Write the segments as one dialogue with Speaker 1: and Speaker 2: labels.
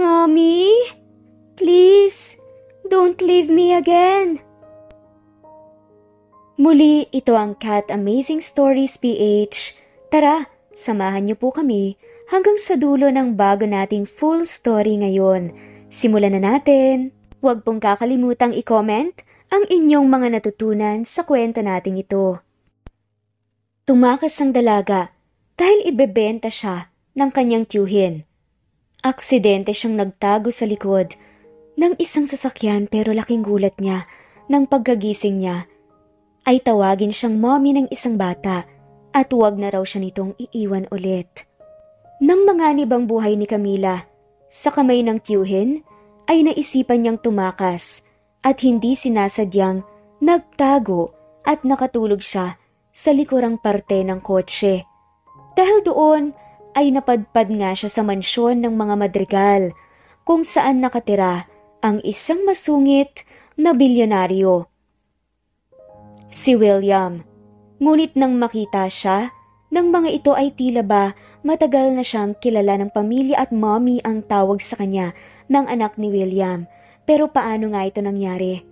Speaker 1: Mommy? Please, don't leave me again. Muli, ito ang Cat Amazing Stories PH. Tara, samahan niyo po kami hanggang sa dulo ng bago nating full story ngayon. Simulan na natin. Huwag pong kakalimutang i-comment ang inyong mga natutunan sa kwento nating ito. Tumakas ang dalaga dahil ibebenta siya ng kanyang tiyuhin. Aksidente siyang nagtago sa likod ng isang sasakyan pero laking gulat niya nang pagkagising niya ay tawagin siyang mommy ng isang bata at huwag na raw siya nitong iiwan ulit. Nang manganib ang buhay ni Camila, sa kamay ng tiyuhin ay naisipan niyang tumakas at hindi sinasadyang nagtago at nakatulog siya sa likurang parte ng kotse. Dahil doon ay napadpad nga siya sa mansyon ng mga madrigal kung saan nakatira ang isang masungit na bilyonaryo. Si William. Ngunit nang makita siya, ng mga ito ay tila ba matagal na siyang kilala ng pamilya at mommy ang tawag sa kanya ng anak ni William. Pero paano nga ito nangyari?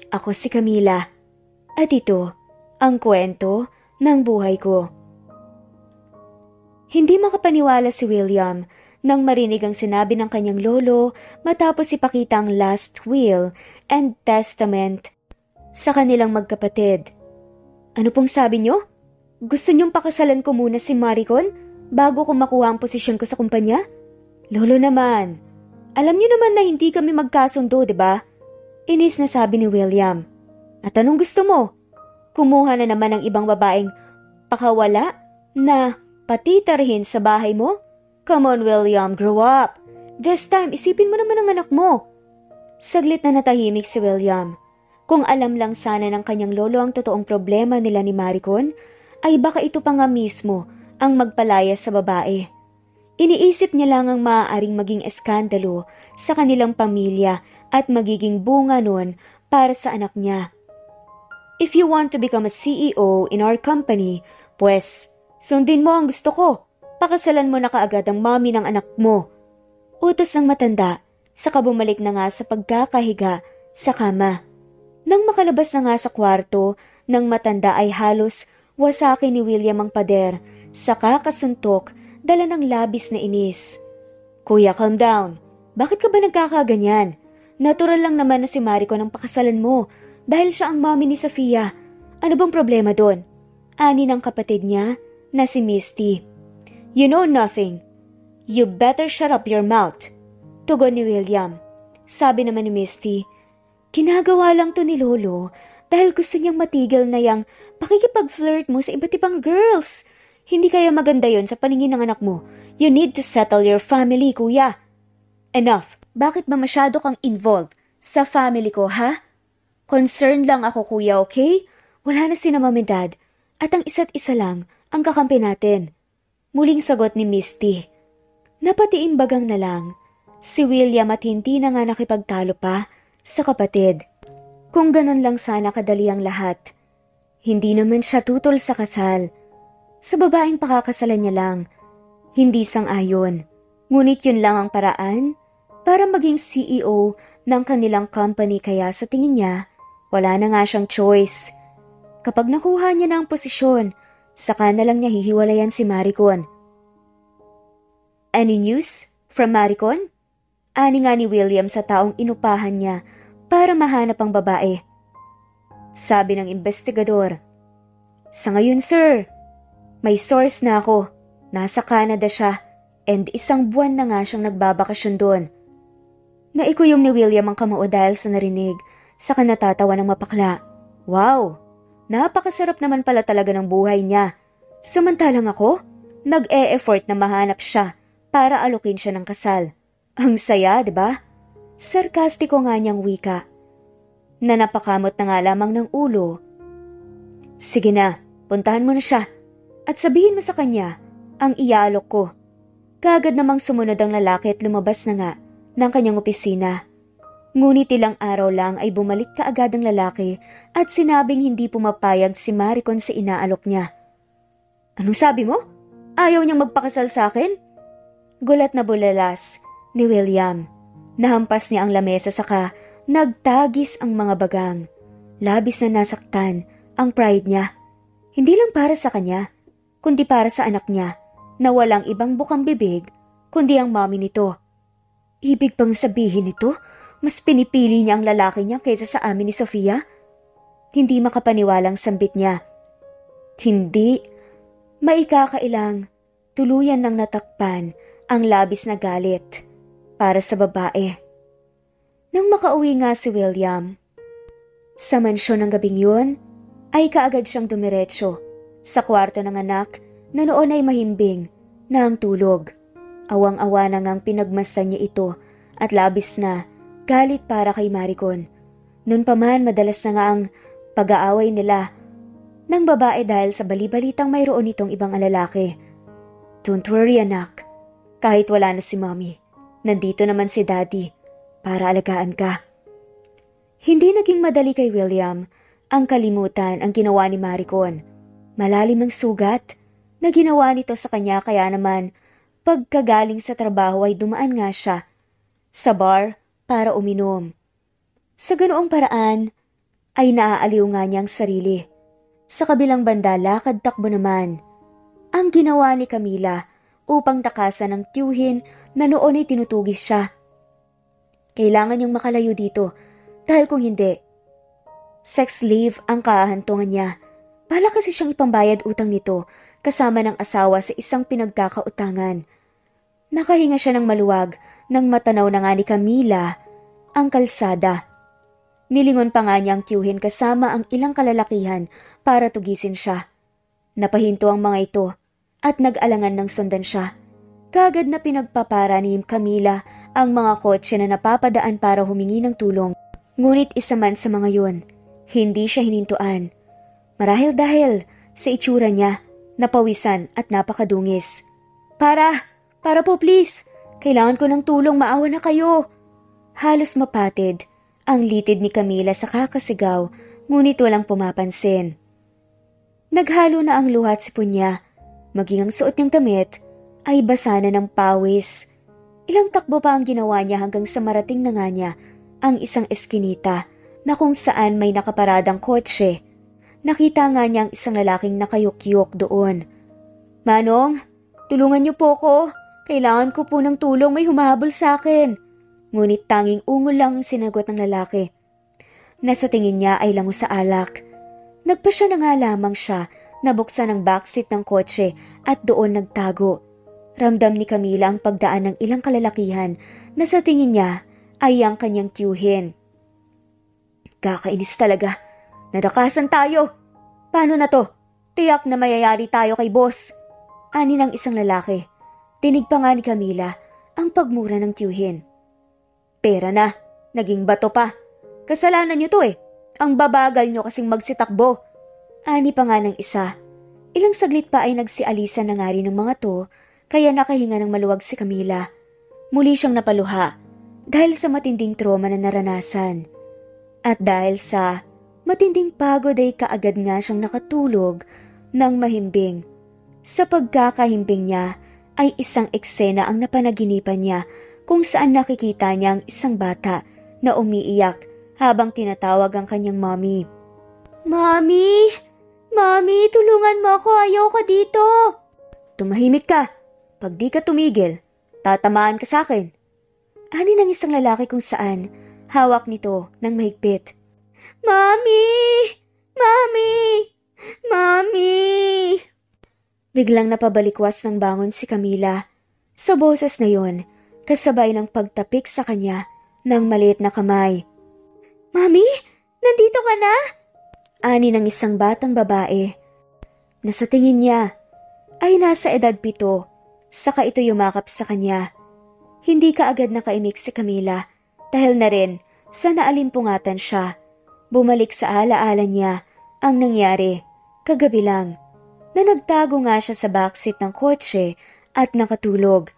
Speaker 1: Ako si Camila. At ito ang kwento ng buhay ko. Hindi makapaniwala si William nang marinig ang sinabi ng kanyang lolo matapos ipakita ang last will and testament sa kanilang magkapatid. Ano pong sabi niyo? Gusto niyong pakasalan ko muna si Maricon bago ko makuha ang posisyon ko sa kumpanya? Lolo naman, alam niyo naman na hindi kami magkasundo, di ba? Inis na sabi ni William. At anong gusto mo? Kumuha na naman ng ibang babaeng pakawala na patitarhin sa bahay mo? Come on, William, grow up. This time, isipin mo naman ang anak mo. Saglit na natahimik si William. Kung alam lang sana ng kanyang lolo ang totoong problema nila ni Maricon, ay baka ito pa nga mismo ang magpalaya sa babae. Iniisip niya lang ang maaaring maging eskandalo sa kanilang pamilya at magiging bunga nun para sa anak niya. If you want to become a CEO in our company, pues, sundin mo ang gusto ko. Pakasalan mo na kaagad ang mommy ng anak mo. Utos ng matanda, saka bumalik na nga sa pagkakahiga sa kama. Nang makalabas na nga sa kwarto, ng matanda ay halos wasakin ni William ang pader, saka kasuntok, dala ng labis na inis. Kuya, calm down. Bakit ka ba nagkakaganyan? Natural lang naman na si Maricon ang pakasalan mo dahil siya ang mommy ni Sofia. Ano bang problema doon? Ani ng kapatid niya na si Misty. You know nothing. You better shut up your mouth. Tugon ni William. Sabi naman ni Misty, ginagawa lang to ni Lolo dahil gusto niyang matigil na yang pakikipag-flirt mo sa iba't ibang girls. Hindi kaya maganda yon sa paningin ng anak mo. You need to settle your family, kuya. Enough. Bakit ba masyado kang involved sa family ko, ha? Concerned lang ako, kuya, okay? Wala na sina mom and dad. At ang isa't isa lang ang kakampi natin. Muling sagot ni Misty. Napatiimbagang na lang si William at hindi na nga nakipagtalo pa sa kapatid. Kung ganon lang sana kadali ang lahat. Hindi naman siya tutol sa kasal. Sa babaeng pakakasalan niya lang. Hindi sang-ayon. Ngunit yun lang ang paraan para maging CEO ng kanilang company kaya sa tingin niya, wala na nga siyang choice. Kapag nakuha niya na ang posisyon, saka na lang niya hihiwalayan si Maricon. Any news from Maricon? Ani nga ni William sa taong inupahan niya para mahanap ang babae. Sabi ng investigador, sa ngayon sir, may source na ako. Nasa Canada siya and isang buwan na nga siyang nagbabakasyon doon. Naikuyom ni William ang kamao dahil sa narinig, saka natatawa ng mapakla. Wow! Napakasarap naman pala talaga ng buhay niya. Samantalang ako, nag-e-effort na mahanap siya para alukin siya ng kasal. Ang saya, di ba? Sarkastiko nga niyang wika. Na napakamot na nga lamang ng ulo. Sige na, puntahan mo na siya at sabihin mo sa kanya ang iaalok ko. Kaagad namang sumunod ang lalaki at lumabas na nga ng kanyang opisina. Ngunit ilang araw lang ay bumalik kaagad ang lalaki at sinabing hindi pumapayag si Maricon sa inaalok niya. Anong sabi mo? Ayaw niyang magpakasal sa akin? Gulat na bulalas ni William. Nahampas niya ang lamesa saka nagtagis ang mga bagang. Labis na nasaktan ang pride niya. Hindi lang para sa kanya, kundi para sa anak niya na walang ibang bukang bibig kundi ang mommy nito. Ibig bang sabihin nito, mas pinipili niya ang lalaki niya kaysa sa amin ni Sofia? Hindi makapaniwalang sambit niya. Hindi. Maikakailang, tuluyan nang natakpan ang labis na galit para sa babae. Nang makauwi nga si William, sa mansyon ng gabing yun, ay kaagad siyang dumiretso sa kwarto ng anak na noon ay mahimbing na ang tulog. Awang-awa na ngang pinagmasdan niya ito at labis na galit para kay Maricon. Noon pa man madalas na nga ang pag-aaway nila ng babae dahil sa balibalitang mayroon itong ibang lalaki. Don't worry anak, kahit wala na si mommy, nandito naman si daddy para alagaan ka. Hindi naging madali kay William ang kalimutan ang ginawa ni Maricon. Malalim ang sugat na ginawa nito sa kanya kaya naman pagkagaling sa trabaho ay dumaan nga siya sa bar para uminom. Sa ganoong paraan ay naaaliw nga niya ang sarili. Sa kabilang banda lakad takbo naman ang ginawa ni Camila upang takasan ng tiyuhin na noon ay tinutugis siya. Kailangan niyang makalayo dito dahil kung hindi, sex slave ang kahahantungan niya. Bala kasi siyang ipambayad utang nito kasama ng asawa sa isang pinagkakautangan. Nakahinga siya ng maluwag nang matanaw na nga ni Camila ang kalsada. Nilingon pa nga niya ang tiyuhin kasama ang ilang kalalakihan para tugisin siya. Napahinto ang mga ito at nag-alangan ng sundan siya. Kagad na pinagpapara ni Camila ang mga kotse na napapadaan para humingi ng tulong. Ngunit isa man sa mga yun, hindi siya hinintuan. Marahil dahil sa itsura niya, napawisan at napakadungis. Para po please, kailangan ko ng tulong, maawa na kayo. Halos mapatid ang litid ni Camila sa kakasigaw, ngunit walang pumapansin. Naghalo na ang luha at sipon niya, maging ang suot niyang damit ay basa na ng pawis. Ilang takbo pa ang ginawa niya hanggang sa marating na nga niya ang isang eskinita na kung saan may nakaparadang kotse. Nakita nga niya ang isang lalaking nakayukyuk doon. Manong, tulungan niyo po ko. Kailangan ko po ng tulong, may humahabol sa akin. Ngunit tanging ungol lang ang sinagot ng lalaki. Nasa tingin niya ay lango sa alak. Nagpasya na nga lamang siya na buksan ang backseat ng kotse at doon nagtago. Ramdam ni Camila ang pagdaan ng ilang kalalakihan na sa tingin niya ay ang kanyang tiyuhin. Kakainis talaga. Nadakasan tayo. Paano na to? Tiyak na mayayari tayo kay boss. Ani ng isang lalaki. Tinig pa nga ni Camila ang pagmura ng tiyuhin. Pera na, naging bato pa. Kasalanan niyo to eh. Ang babagal niyo kasing magsitakbo. Ani pa nga ng isa. Ilang saglit pa ay nagsialisan na nga rin ng mga to, kaya nakahinga ng maluwag si Camila. Muli siyang napaluha dahil sa matinding trauma na naranasan. At dahil sa matinding pagod ay kaagad nga siyang nakatulog ng mahimbing. Sa pagkakahimbing niya, ay isang eksena ang napanaginipan niya kung saan nakikita niya ang isang bata na umiiyak habang tinatawag ang kanyang mommy. Mommy! Mommy, tulungan mo ako, ayoko dito! Tumahimik ka! Pag di ka tumigil, tatamaan ka sa akin. Ani ng isang lalaki kung saan hawak nito ng mahigpit. Mommy! Mommy! Mommy! Biglang napabalikwas ng bangon si Camila. Sa boses na yon, kasabay ng pagtapik sa kanya ng maliit na kamay. Mami, nandito ka na? Ani ng isang batang babae. Na sa tingin niya ay nasa edad 7, saka ito yumakap sa kanya. Hindi kaagad nakaimik si Camila dahil na rin sa naalimpungatan siya. Bumalik sa alaala niya ang nangyari kagabi lang. Na nagtago nga siya sa backseat ng kotse at nakatulog.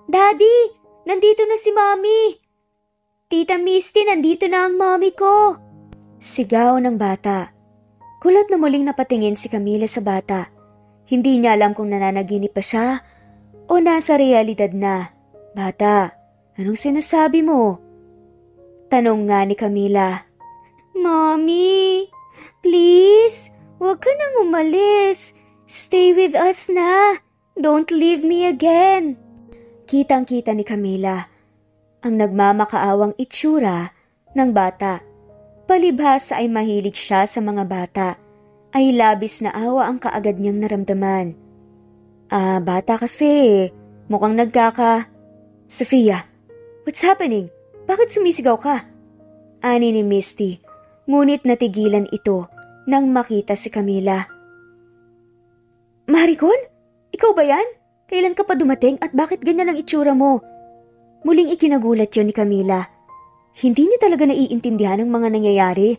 Speaker 1: Daddy, nandito na si Mommy! Tita Misty, nandito na ang mommy ko! Sigaw ng bata. Kulat na muling napatingin si Camila sa bata. Hindi niya alam kung nananaginip pa siya o nasa realidad na. Bata, Anong sinasabi mo? Tanong nga ni Camila. Mommy, please, huwag ka nang umalis. Stay with us na. Don't leave me again. Kitang-kita ni Camila ang nagmamakaawang itsura ng bata. Palibhasa ay mahilig siya sa mga bata. Ay labis na awa ang kaagad niyang naramdaman. Bata kasi. Mukhang Sophia, what's happening? Bakit sumisigaw ka? Ani ni Misty, ngunit natigilan ito nang makita si Camila. Maricon? Ikaw ba yan? Kailan ka pa dumating at bakit ganyan ang itsura mo? Muling ikinagulat yon ni Camila. Hindi niya talaga naiintindihan ang mga nangyayari.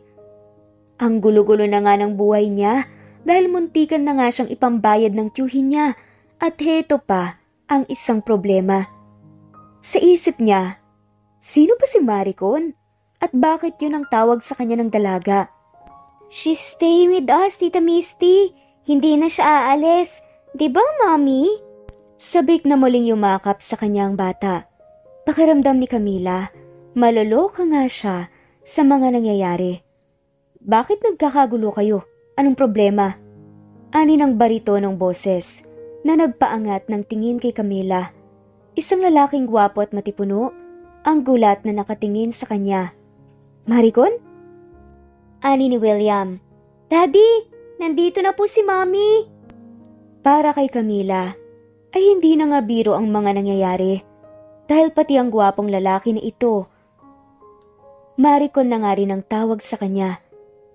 Speaker 1: Ang gulo-gulo na nga ng buhay niya dahil muntikan na nga siyang ipambayad ng tiyuhin niya at heto pa ang isang problema. Sa isip niya, sino ba si Maricon? At bakit yun ang tawag sa kanya ng dalaga? She's staying with us, Tita Misty. Hindi na siya aalis. Diba, Mommy? Sabik na muling yumakap sa kanyang bata. Pakiramdam ni Camila, maloloka nga siya sa mga nangyayari. Bakit nagkakagulo kayo? Anong problema? Ani ng barito ng boses na nagpaangat ng tingin kay Camila. Isang lalaking gwapo at matipuno ang gulat na nakatingin sa kanya. Maricon? Ani ni William. Daddy, nandito na po si Mommy. Para kay Camila, ay hindi na nga biro ang mga nangyayari dahil pati ang gwapong lalaki na ito. Maricon na nga rin ang tawag sa kanya.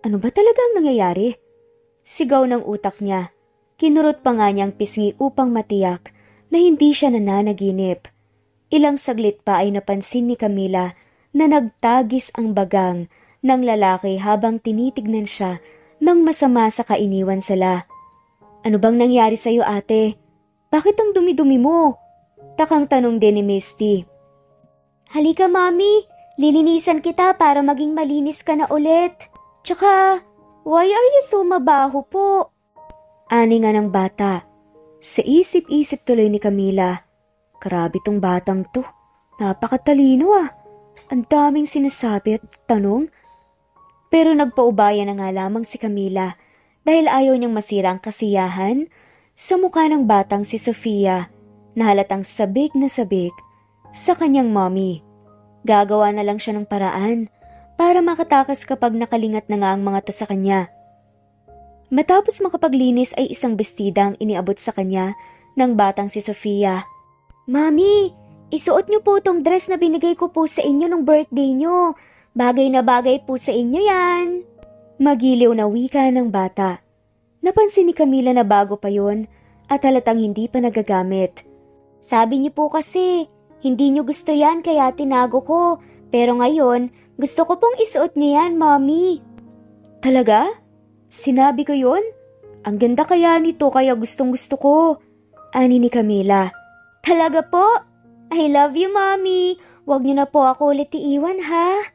Speaker 1: Ano ba talaga ang nangyayari? Sigaw ng utak niya. Kinurot pa nga niyang pisngi upang matiyak na hindi siya nananaginip. Ilang saglit pa ay napansin ni Camila na nagtagis ang bagang ng lalaki habang tinitignan siya ng masama sa kainiwan sila. Ano bang nangyari sa iyo, ate? Bakit ang dumi-dumi mo? Takang tanong din ni Misty. Halika, Mami. Lilinisan kita para maging malinis ka na ulit. Tsaka, why are you so mabaho po? Ani nga ng bata. Sa isip-isip tuloy ni Camila. Grabe tong batang to. Napakatalino ah. Ang daming sinasabi at tanong. Pero nagpaubaya na nga lamang si Camila dahil ayaw niyang masira ang kasiyahan sa mukha ng batang si Sophia na halatang sabik na sabik sa kanyang mommy. Gagawa na lang siya ng paraan para makatakas kapag nakalingat na nga ang mga to sa kanya. Matapos makapaglinis ay isang bestida ang iniabot sa kanya ng batang si Sophia. Mami, isuot niyo po tong dress na binigay ko po sa inyo nung birthday niyo. Bagay na bagay po sa inyo yan. Magiliw na wika ng bata. Napansin ni Camila na bago pa yon at halatang hindi pa nagagamit. Sabi niyo po kasi, hindi niyo gusto yan kaya tinago ko. Pero ngayon, gusto ko pong isuot niyo yan, Mommy. Talaga? Sinabi ko yon? Ang ganda kaya nito kaya gustong gusto ko. Ani ni Camila. Talaga po? I love you, Mommy. Huwag niyo na po ako ulit iiwan, ha?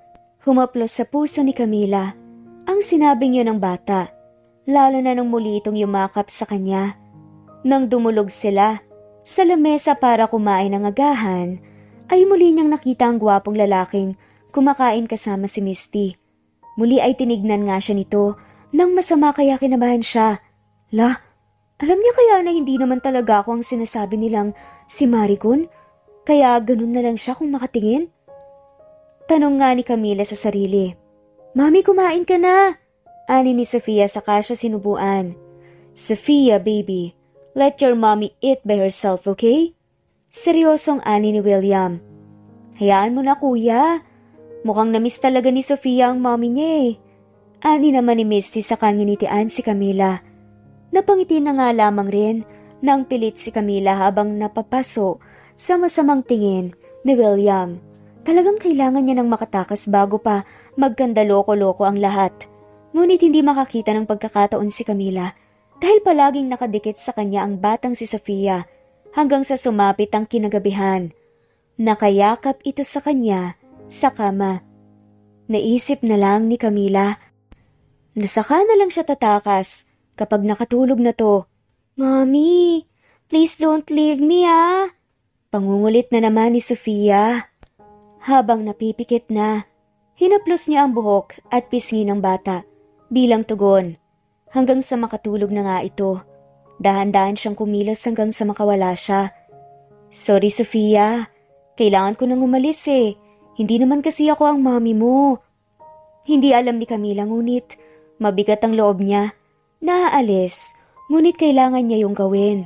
Speaker 1: Humaplos sa puso ni Camila ang sinabing yun ng bata, lalo na nang muli itong yumakap sa kanya. Nang dumulog sila sa lamesa para kumain ng agahan, ay muli niyang nakita ang gwapong lalaking kumakain kasama si Misty. Muli ay tinignan nga siya nito nang masama kaya kinabahan siya. Alam niya kaya na hindi naman talaga ako ang sinasabi nilang si Maricon? Kaya ganun na lang siya kung makatingin? Tanong nga ni Camila sa sarili. Mami, kumain ka na! Ani ni Sophia saka siya sinubuan. Sophia, baby, let your mommy eat by herself, okay? Seryosong ani ni William. Hayaan mo na, kuya. Mukhang namiss talaga ni Sophia ang mommy niya eh. Ani naman ni Misty sa kanginitian si Camila. Napangiti na nga lamang rin nang pilit si Camila habang napapaso sa masamang tingin ni William. Talagang kailangan niya ng makatakas bago pa magkanda loko-loko ang lahat. Ngunit hindi makakita ng pagkakataon si Camila dahil palaging nakadikit sa kanya ang batang si Sophia hanggang sa sumapit ang kinagabihan. Nakayakap ito sa kanya sa kama. Naisip na lang ni Camila na saka na lang siya tatakas kapag nakatulog na to. Mommy, please don't leave me ah. Pangungulit na naman ni Sophia. Habang napipikit na, hinaplos niya ang buhok at pisngi ng bata bilang tugon. Hanggang sa makatulog na nga ito. Dahan-dahan siyang kumilos hanggang sa makawala siya. Sorry, Sofia. Kailangan ko nang umalis eh. Hindi naman kasi ako ang mommy mo. Hindi alam ni Camila ngunit mabigat ang loob niya. Naaalis, ngunit kailangan niya yung gawin.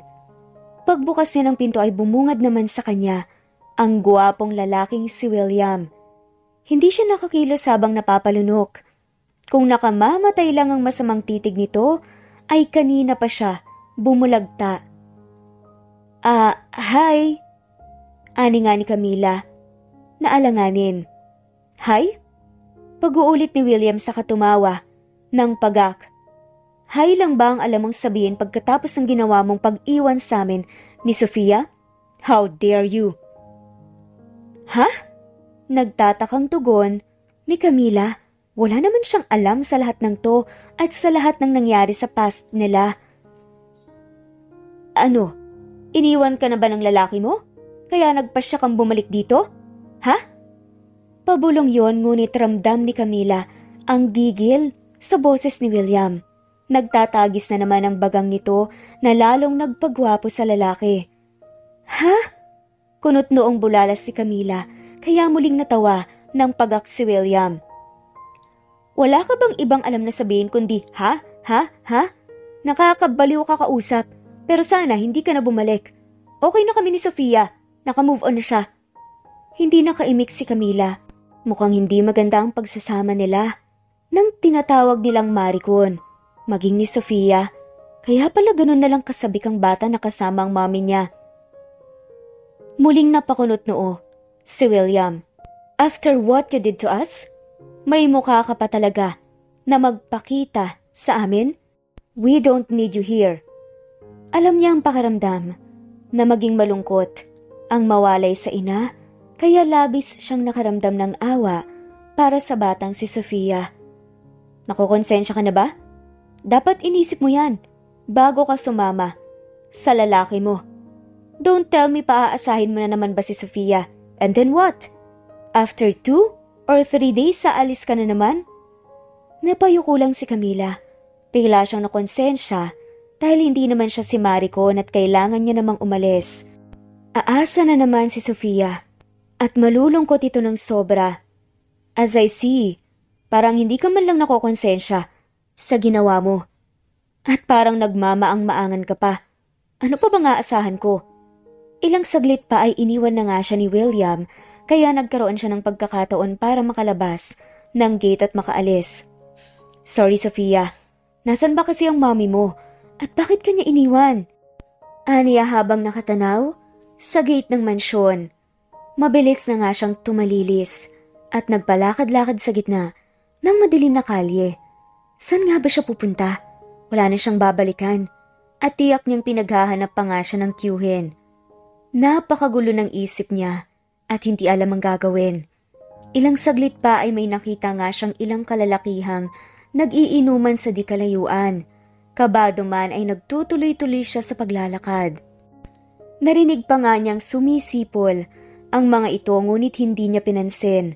Speaker 1: Pagbukas niya ng pinto ay bumungad naman sa kanya ang guwapong lalaking si William. Hindi siya nakakilos habang napapalunok. Kung nakamamatay lang ang masamang titig nito, ay kanina pa siya bumulagta. Hi? Ani nga ni Camila. Naalanganin. Hi? Pag-uulit ni William sa katumawa ng pagak. Hi lang ba ang alam mong sabihin pagkatapos ng ginawa mong pag-iwan sa amin ni Sofia? How dare you? Ha? Nagtatakang tugon ni Camila. Wala naman siyang alam sa lahat ng to at sa lahat ng nangyari sa past nila. Ano? Iniwan ka na ba ng lalaki mo? Kaya nagpasya kang bumalik dito? Ha? Pabulong yon ngunit ramdam ni Camila ang gigil sa boses ni William. Nagtatagis na naman ang bagang nito na lalong nagpagwapo sa lalaki. Ha? Kunot noong bulalas si Camila kaya muling natawa ng pagak si William. Wala ka bang ibang alam na sabihin kundi ha? Ha? Ha? Nakakabaliw ka kausap pero sana hindi ka na bumalik. Okay na kami ni Sofia. Naka-move on na siya. Hindi nakaimik si Camila. Mukhang hindi maganda ang pagsasama nila. Nang tinatawag nilang Maricon, maging ni Sofia. Kaya pala ganun na lang kasabik ang bata na kasama ang mami niya. Muling napakunot noo si William. After what you did to us? May mukha ka pa talaga na magpakita sa amin? We don't need you here. Alam niya ang pakiramdam na maging malungkot ang mawalay sa ina, kaya labis siyang nakaramdam ng awa para sa batang si Sofia. Nakukonsensya ka na ba? Dapat inisip mo yan bago ka sumama sa lalaki mo. Don't tell me paaasahin mo na naman ba si Sofia? And then what? After 2 or 3 days sa alis ka na naman? Napayuko lang si Camila. Bigla siyang nakonsensya dahil hindi naman siya si Maricon at kailangan niya namang umalis. Aasa na naman si Sofia at malulungkot ito ng sobra. As I see, parang hindi ka man lang nakokonsensya sa ginawa mo. At parang nagmamaang-maangan ka pa. Ano pa bang aasahan ko? Ilang saglit pa ay iniwan na nga siya ni William kaya nagkaroon siya ng pagkakataon para makalabas ng gate at makaalis. Sorry Sofia, nasan ba kasi ang mommy mo? At bakit kanya iniwan? Aniya habang nakatanaw sa gate ng mansyon. Mabilis na nga siyang tumalilis at nagpalakad-lakad sa gitna ng madilim na kalye. Saan nga ba siya pupunta? Wala na siyang babalikan at tiyak niyang pinaghahanap pa nga siya ng tiyuhin. Napakagulo ng isip niya at hindi alam ang gagawin. Ilang saglit pa ay may nakita nga siyang ilang kalalakihang nag-iinuman sa di kalayuan. Kabado man ay nagtutuloy-tuloy siya sa paglalakad. Narinig pa nga niyang sumisipol ang mga ito ngunit hindi niya pinansin.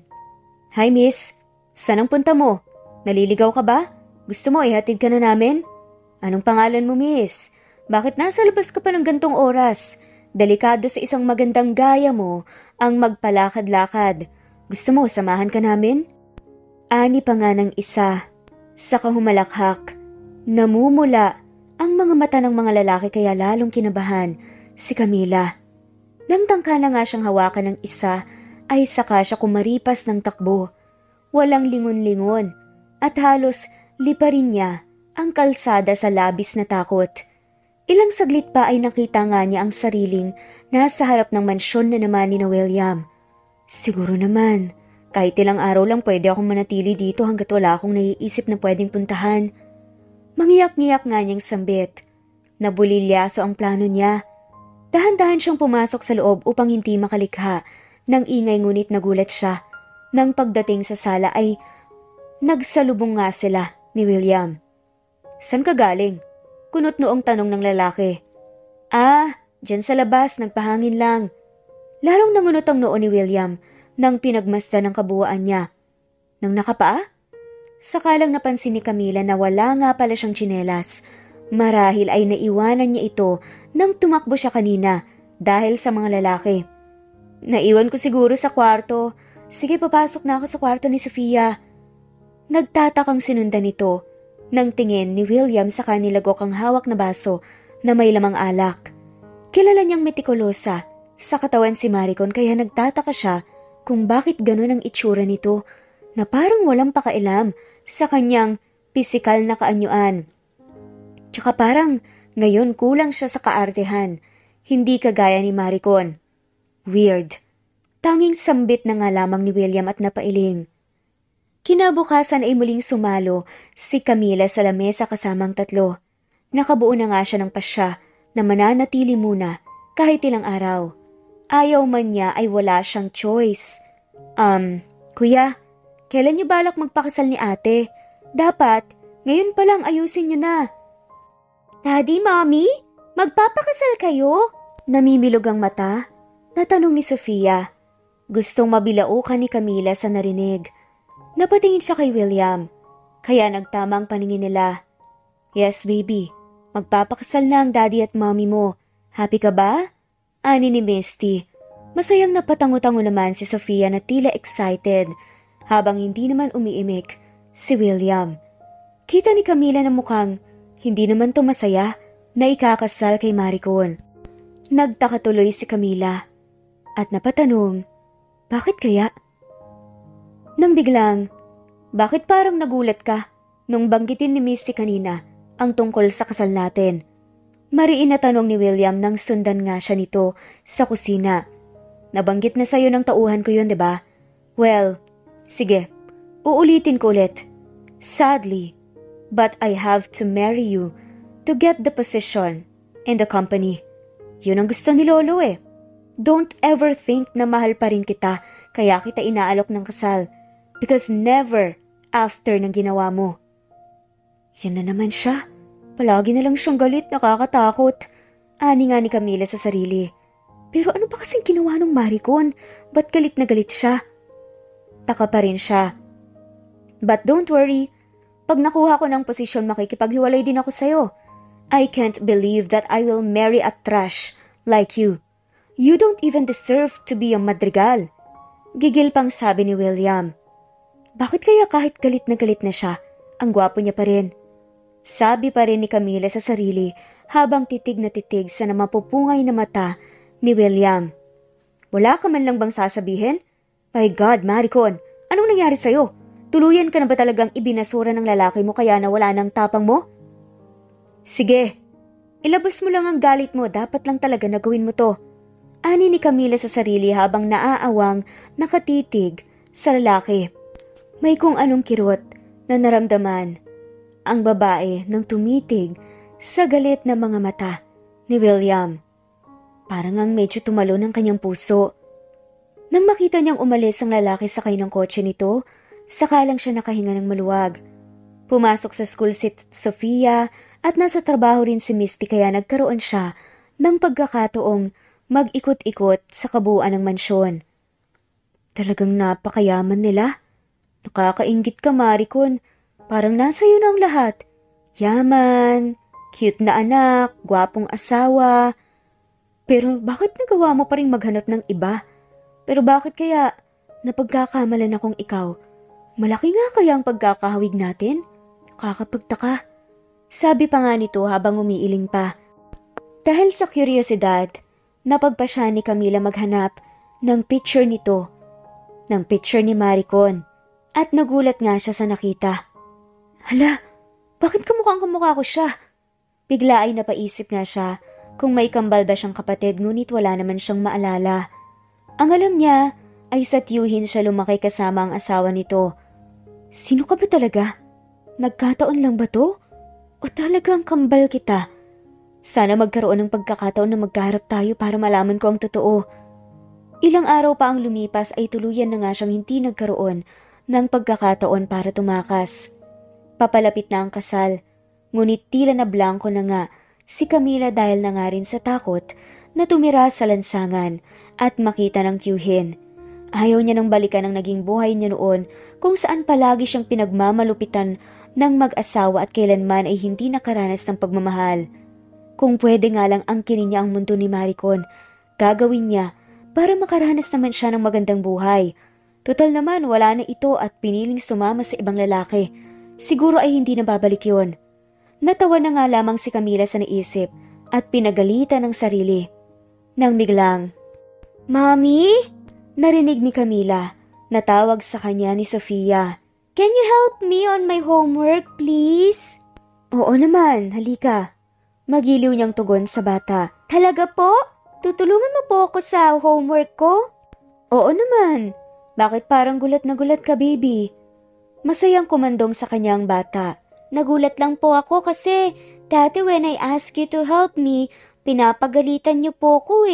Speaker 1: Hi miss, saan ang punta mo? Naliligaw ka ba? Gusto mo ihatid ka na namin? Anong pangalan mo miss? Bakit nasa labas ka pa ng gantong oras? Delikado sa isang magandang gaya mo ang magpalakad-lakad. Gusto mo samahan ka namin? Ani pa nga ng isa. Sa kahumalakhak, namumula ang mga mata ng mga lalaki kaya lalong kinabahan si Camila. Nang tangka na nga siyang hawakan ng isa, ay saka siya kumaripas ng takbo. Walang lingon-lingon at halos liparin niya ang kalsada sa labis na takot. Ilang saglit pa ay nakita nga niya ang sariling nasa harap ng mansyon na naman ni William. Siguro naman, kahit ilang araw lang pwede akong manatili dito hanggat wala akong naiisip na pwedeng puntahan. Mangiyak-ngiyak nga niyang sambit. Nabulilyaso ang plano niya. Dahan-dahan siyang pumasok sa loob upang hindi makalikha ng ingay ngunit nagulat siya. Nang pagdating sa sala ay nagsalubong nga sila ni William. San ka galing? Kunot noong tanong ng lalaki. Dyan sa labas, nagpahangin lang. Lalong nangunot ang noo ni William nang pinagmasdan ng kabuuan niya. Nang nakapaa, saka lang napansin ni Camila na wala nga pala siyang tsinelas. Marahil ay naiwanan niya ito nang tumakbo siya kanina dahil sa mga lalaki. Naiwan ko siguro sa kwarto. Sige, papasok na ako sa kwarto ni Sofia. Nagtatakang sinundan nito nang tingin ni William sa kanilagok ang hawak na baso na may lamang alak. Kilala niyang metikulosa sa katawan si Maricon kaya nagtataka siya kung bakit ganun ang itsura nito na parang walang pakailam sa kanyang pisikal na kaanyuan. Tsaka parang ngayon kulang siya sa kaartehan, hindi kagaya ni Maricon. Weird. Tanging sambit na nga lamang ni William at napailing. Kinabukasan ay muling sumalo si Camila sa lamesa kasamang tatlo. Nakabuo na nga siya ng pasya na mananatili muna kahit ilang araw. Ayaw man niya ay wala siyang choice. Kuya, kailan niyo balak magpakasal ni ate? Dapat, ngayon pa lang ayusin niyo na. Daddy, Mommy, magpapakasal kayo? Namimilog ang mata. Natanong ni Sofia. Gustong mabilaukan ni Camila sa narinig. Napatingin siya kay William, kaya nagtamang paningin nila. Yes, baby. Magpapakasal na ang daddy at mommy mo. Happy ka ba? Ani ni Misty. Masayang napatango-tango naman si Sofia na tila excited, habang hindi naman umiimik si William. Kita ni Camila na mukhang hindi naman to masaya na ikakasal kay Maricon. Nagtaka tuloy si Camila at napatanong, bakit kaya? Nang biglang, bakit parang nagulat ka nung banggitin ni Misty kanina ang tungkol sa kasal natin? Mariin na tanong ni William nang sundan nga siya nito sa kusina. Nabanggit na sa'yo ng tauhan ko yun, diba? Well, sige, uulitin ko ulit. Sadly, but I have to marry you to get the position in the company. Yun ang gusto ni Lolo eh. Don't ever think na mahal pa rin kita kaya kita inaalok ng kasal. Because never after ng ginawa mo. Yan na naman siya. Palagi na lang siyang galit, nakakatakot. Ani nga ni Camila sa sarili. Pero ano pa kasing ginawa ng Maricon? Ba't galit na galit siya? Taka pa rin siya. But don't worry. Pag nakuha ko ng posisyon, makikipaghiwalay din ako sa'yo. I can't believe that I will marry a trash like you. You don't even deserve to be a madrigal. Gigil pang sabi ni William. Bakit kaya kahit galit na siya, ang gwapo niya pa rin? Sabi pa rin ni Camila sa sarili habang titig na titig sa namapupungay na mata ni William. Wala ka man lang bang sasabihin? My God, Maricon, anong nangyari sa'yo? Tuluyan ka na ba talagang ibinasura ng lalaki mo kaya nawala ng tapang mo? Sige, ilabas mo lang ang galit mo, dapat lang talaga na gawin mo to. Ani ni Camila sa sarili habang naaawang nakatitig sa lalaki. May kung anong kirot na naramdaman ang babae nang tumitig sa galit na mga mata ni William. Parang ang medyo tumalo ng kanyang puso. Nang makita niyang umalis ang lalaki sakay ng kotse nito, saka lang siya nakahinga ng maluwag. Pumasok sa school si Sofia at nasa trabaho rin si Misty kaya nagkaroon siya ng pagkakataong mag-ikot-ikot sa kabuuan ng mansyon. Talagang napakayaman nila. Nakakainggit ka, Maricon. Parang nasa iyo na ang lahat. Yaman, cute na anak, gwapong asawa. Pero bakit nagawa mo pa rin maghanap ng iba? Pero bakit kaya napagkakamalan akong ikaw? Malaki nga kaya ang pagkakahawig natin? Nakakapagtaka. Sabi pa nga nito habang umiiling pa. Dahil sa kuryosidad, napagpasya ni Camila maghanap ng picture nito, ng picture ni Maricon. At nagulat nga siya sa nakita. Hala, bakit kamukha ko siya? Bigla ay napaisip nga siya kung may kambal ba siyang kapatid ngunit wala naman siyang maalala. Ang alam niya ay sa tiyuhin siya lumaki kasama ang asawa nito. Sino ka ba talaga? Nagkataon lang ba to? O talagang kambal kita? Sana magkaroon ng pagkakataon na magkaharap tayo para malaman ko ang totoo. Ilang araw pa ang lumipas ay tuluyan na nga siyang hindi nagkaroon ng pagkakataon para tumakas. Papalapit na ang kasal, ngunit tila na blanko na nga si Camila dahil na nga rin sa takot na tumira sa lansangan at makita ng tiyuhin. Ayaw niya nang balikan ang naging buhay niya noon kung saan palagi siyang pinagmamalupitan ng mag-asawa at kailanman ay hindi nakaranas ng pagmamahal. Kung pwede nga lang angkinin niya ang mundo ni Maricon, gagawin niya para makaranas naman siya ng magandang buhay. Total naman wala na ito at piniling sumama sa ibang lalaki. Siguro ay hindi na babalik yun. Natawa na nga lamang si Camila sa naisip at pinagalitan ng sarili. Nang biglang, "Mommy?" Narinig ni Camila. Natawag sa kanya ni Sofia. "Can you help me on my homework, please?" "Oo naman, halika." Magiliw niyang tugon sa bata. "Talaga po? Tutulungan mo po ako sa homework ko?" "Oo naman. Bakit parang gulat na gulat ka, baby?" Masayang kumandong sa kanyang bata. "Nagulat lang po ako kasi dati when I ask you to help me, pinapagalitan niyo po ko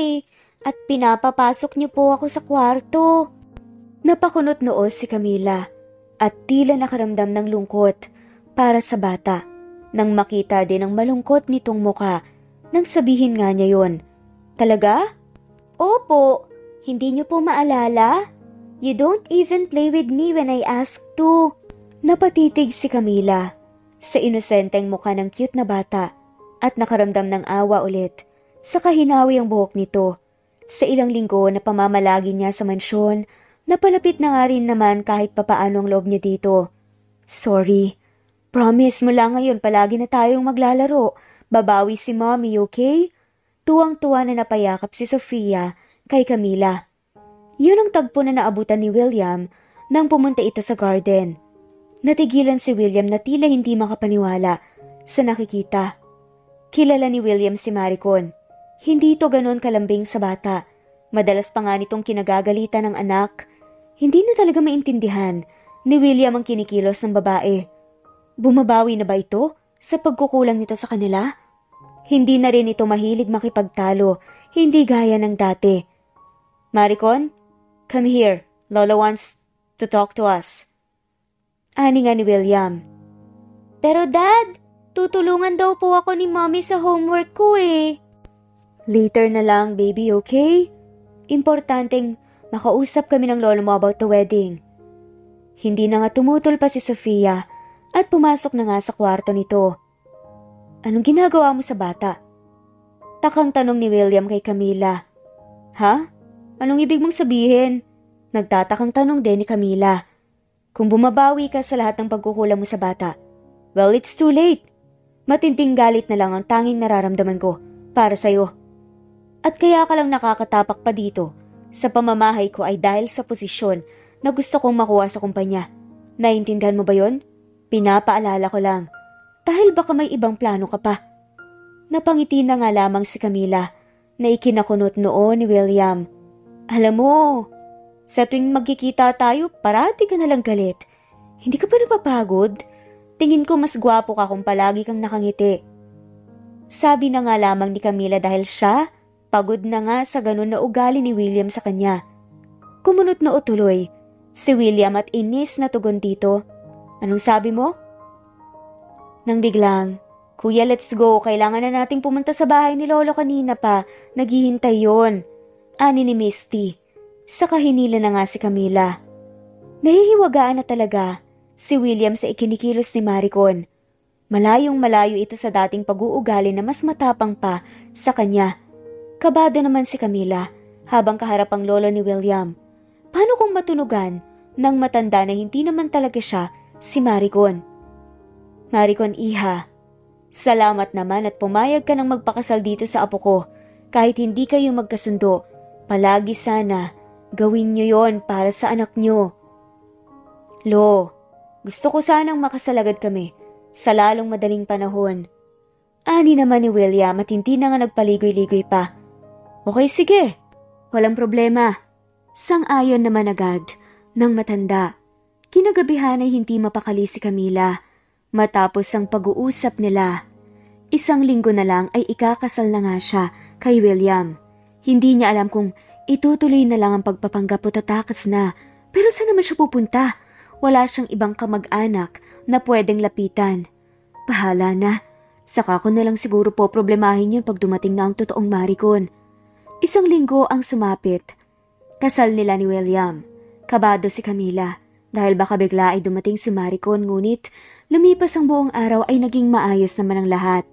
Speaker 1: at pinapapasok niyo po ako sa kwarto." Napakunot noo si Camila at tila nakaramdam ng lungkot para sa bata nang makita din ang malungkot nitong muka nang sabihin nga niya yon. "Talaga?" "Opo, hindi niyo po maalala? You don't even play with me when I ask to." Napatitig si Camila sa inosenteng mukha ng cute na bata at nakaramdam ng awa ulit sa kahinawi ang buhok nito. Sa ilang linggo na pamamalagi niya sa mansyon, napalapit na nga rin naman kahit papaano ang loob niya dito. "Sorry. Promise mo lang ngayon palagi na tayong maglalaro. Babawi si mommy, okay?" Tuwang-tuwa na napayakap si Sofia kay Camila. Yun ang tagpo na naabutan ni William nang pumunta ito sa garden. Natigilan si William na tila hindi makapaniwala sa nakikita. Kilala ni William si Maricon. Hindi ito ganoon kalambing sa bata. Madalas pa nga nitong kinagagalitan ng anak. Hindi na talaga maintindihan ni William ang kinikilos ng babae. Bumabawi na ba ito sa pagkukulang nito sa kanila? Hindi na rin ito mahilig makipagtalo, hindi gaya ng dati. "Maricon, come here. Lola wants to talk to us." Ani nga ni William. "Pero Dad, tutulungan daw po ako ni Mommy sa homework ko "Later na lang, baby, okay? Importanteng makausap kami ng lolo mo about the wedding." Hindi na nga tumutol pa si Sofia at pumasok na nga sa kwarto nito. "Anong ginagawa mo sa bata?" Takang tanong ni William kay Camila. "Ha? Anong ibig mong sabihin?" Nagtatakang tanong din ni Camila. "Kung bumabawi ka sa lahat ng pagkukulang mo sa bata, well, it's too late. Matinding galit na lang ang tanging nararamdaman ko para sa'yo. At kaya ka lang nakakatapak pa dito sa pamamahay ko ay dahil sa posisyon na gusto kong makuha sa kumpanya. Naiintindihan mo ba yon? Pinapaalala ko lang. Dahil baka may ibang plano ka pa." Napangiti na nga lamang si Camila na ikinakunot noo ni William. "Alam mo, sa tuwing magkikita tayo, parati ka nalang galit. Hindi ka pa napapagod? Tingin ko mas gwapo ka kung palagi kang nakangiti." Sabi na nga lamang ni Camila dahil siya, pagod na nga sa ganun na ugali ni William sa kanya. Kumunot na tuloy si William at inis na tugon dito. "Anong sabi mo?" Nang biglang, "Kuya, let's go. Kailangan na nating pumunta sa bahay ni Lolo kanina pa. Naghihintay yon." Ani ni Misty. Saka hinila na nga si Camila. Nahihiwagaan na talaga si William sa ikinikilos ni Maricon. Malayong malayo ito sa dating pag-uugali na mas matapang pa sa kanya. Kabado naman si Camila habang kaharap ang lolo ni William. Paano kung matunugan ng matanda na hindi naman talaga siya si Maricon? "Maricon, iha, salamat naman at pumayag ka ng magpakasal dito sa apo ko. Kahit hindi kayo magkasundo, palagi sana gawin niyo yon para sa anak niyo." "Lo, gusto ko sanang makasalagad kami sa lalong madaling panahon." Ani naman ni William at hindi na nga nagpaligoy-ligoy pa. "Okay, sige. Walang problema." Sang-ayon naman agad ng matanda. Kinagabihan ay hindi mapakali si Camila. Matapos ang pag-uusap nila, 1 linggo na lang ay ikakasal na nga siya kay William. Hindi niya alam kung itutuloy na lang ang pagpapanggap o tatakas na. Pero saan naman siya pupunta? Wala siyang ibang kamag-anak na pwedeng lapitan. Bahala na. Saka ko na lang siguro po problemahin yun pag dumating na ang totoong Maricon. 1 linggo ang sumapit Kasal nila ni William. Kabado si Camila dahil baka bigla ay dumating si Maricon, ngunit lumipas ang buong araw ay naging maayos naman ang lahat.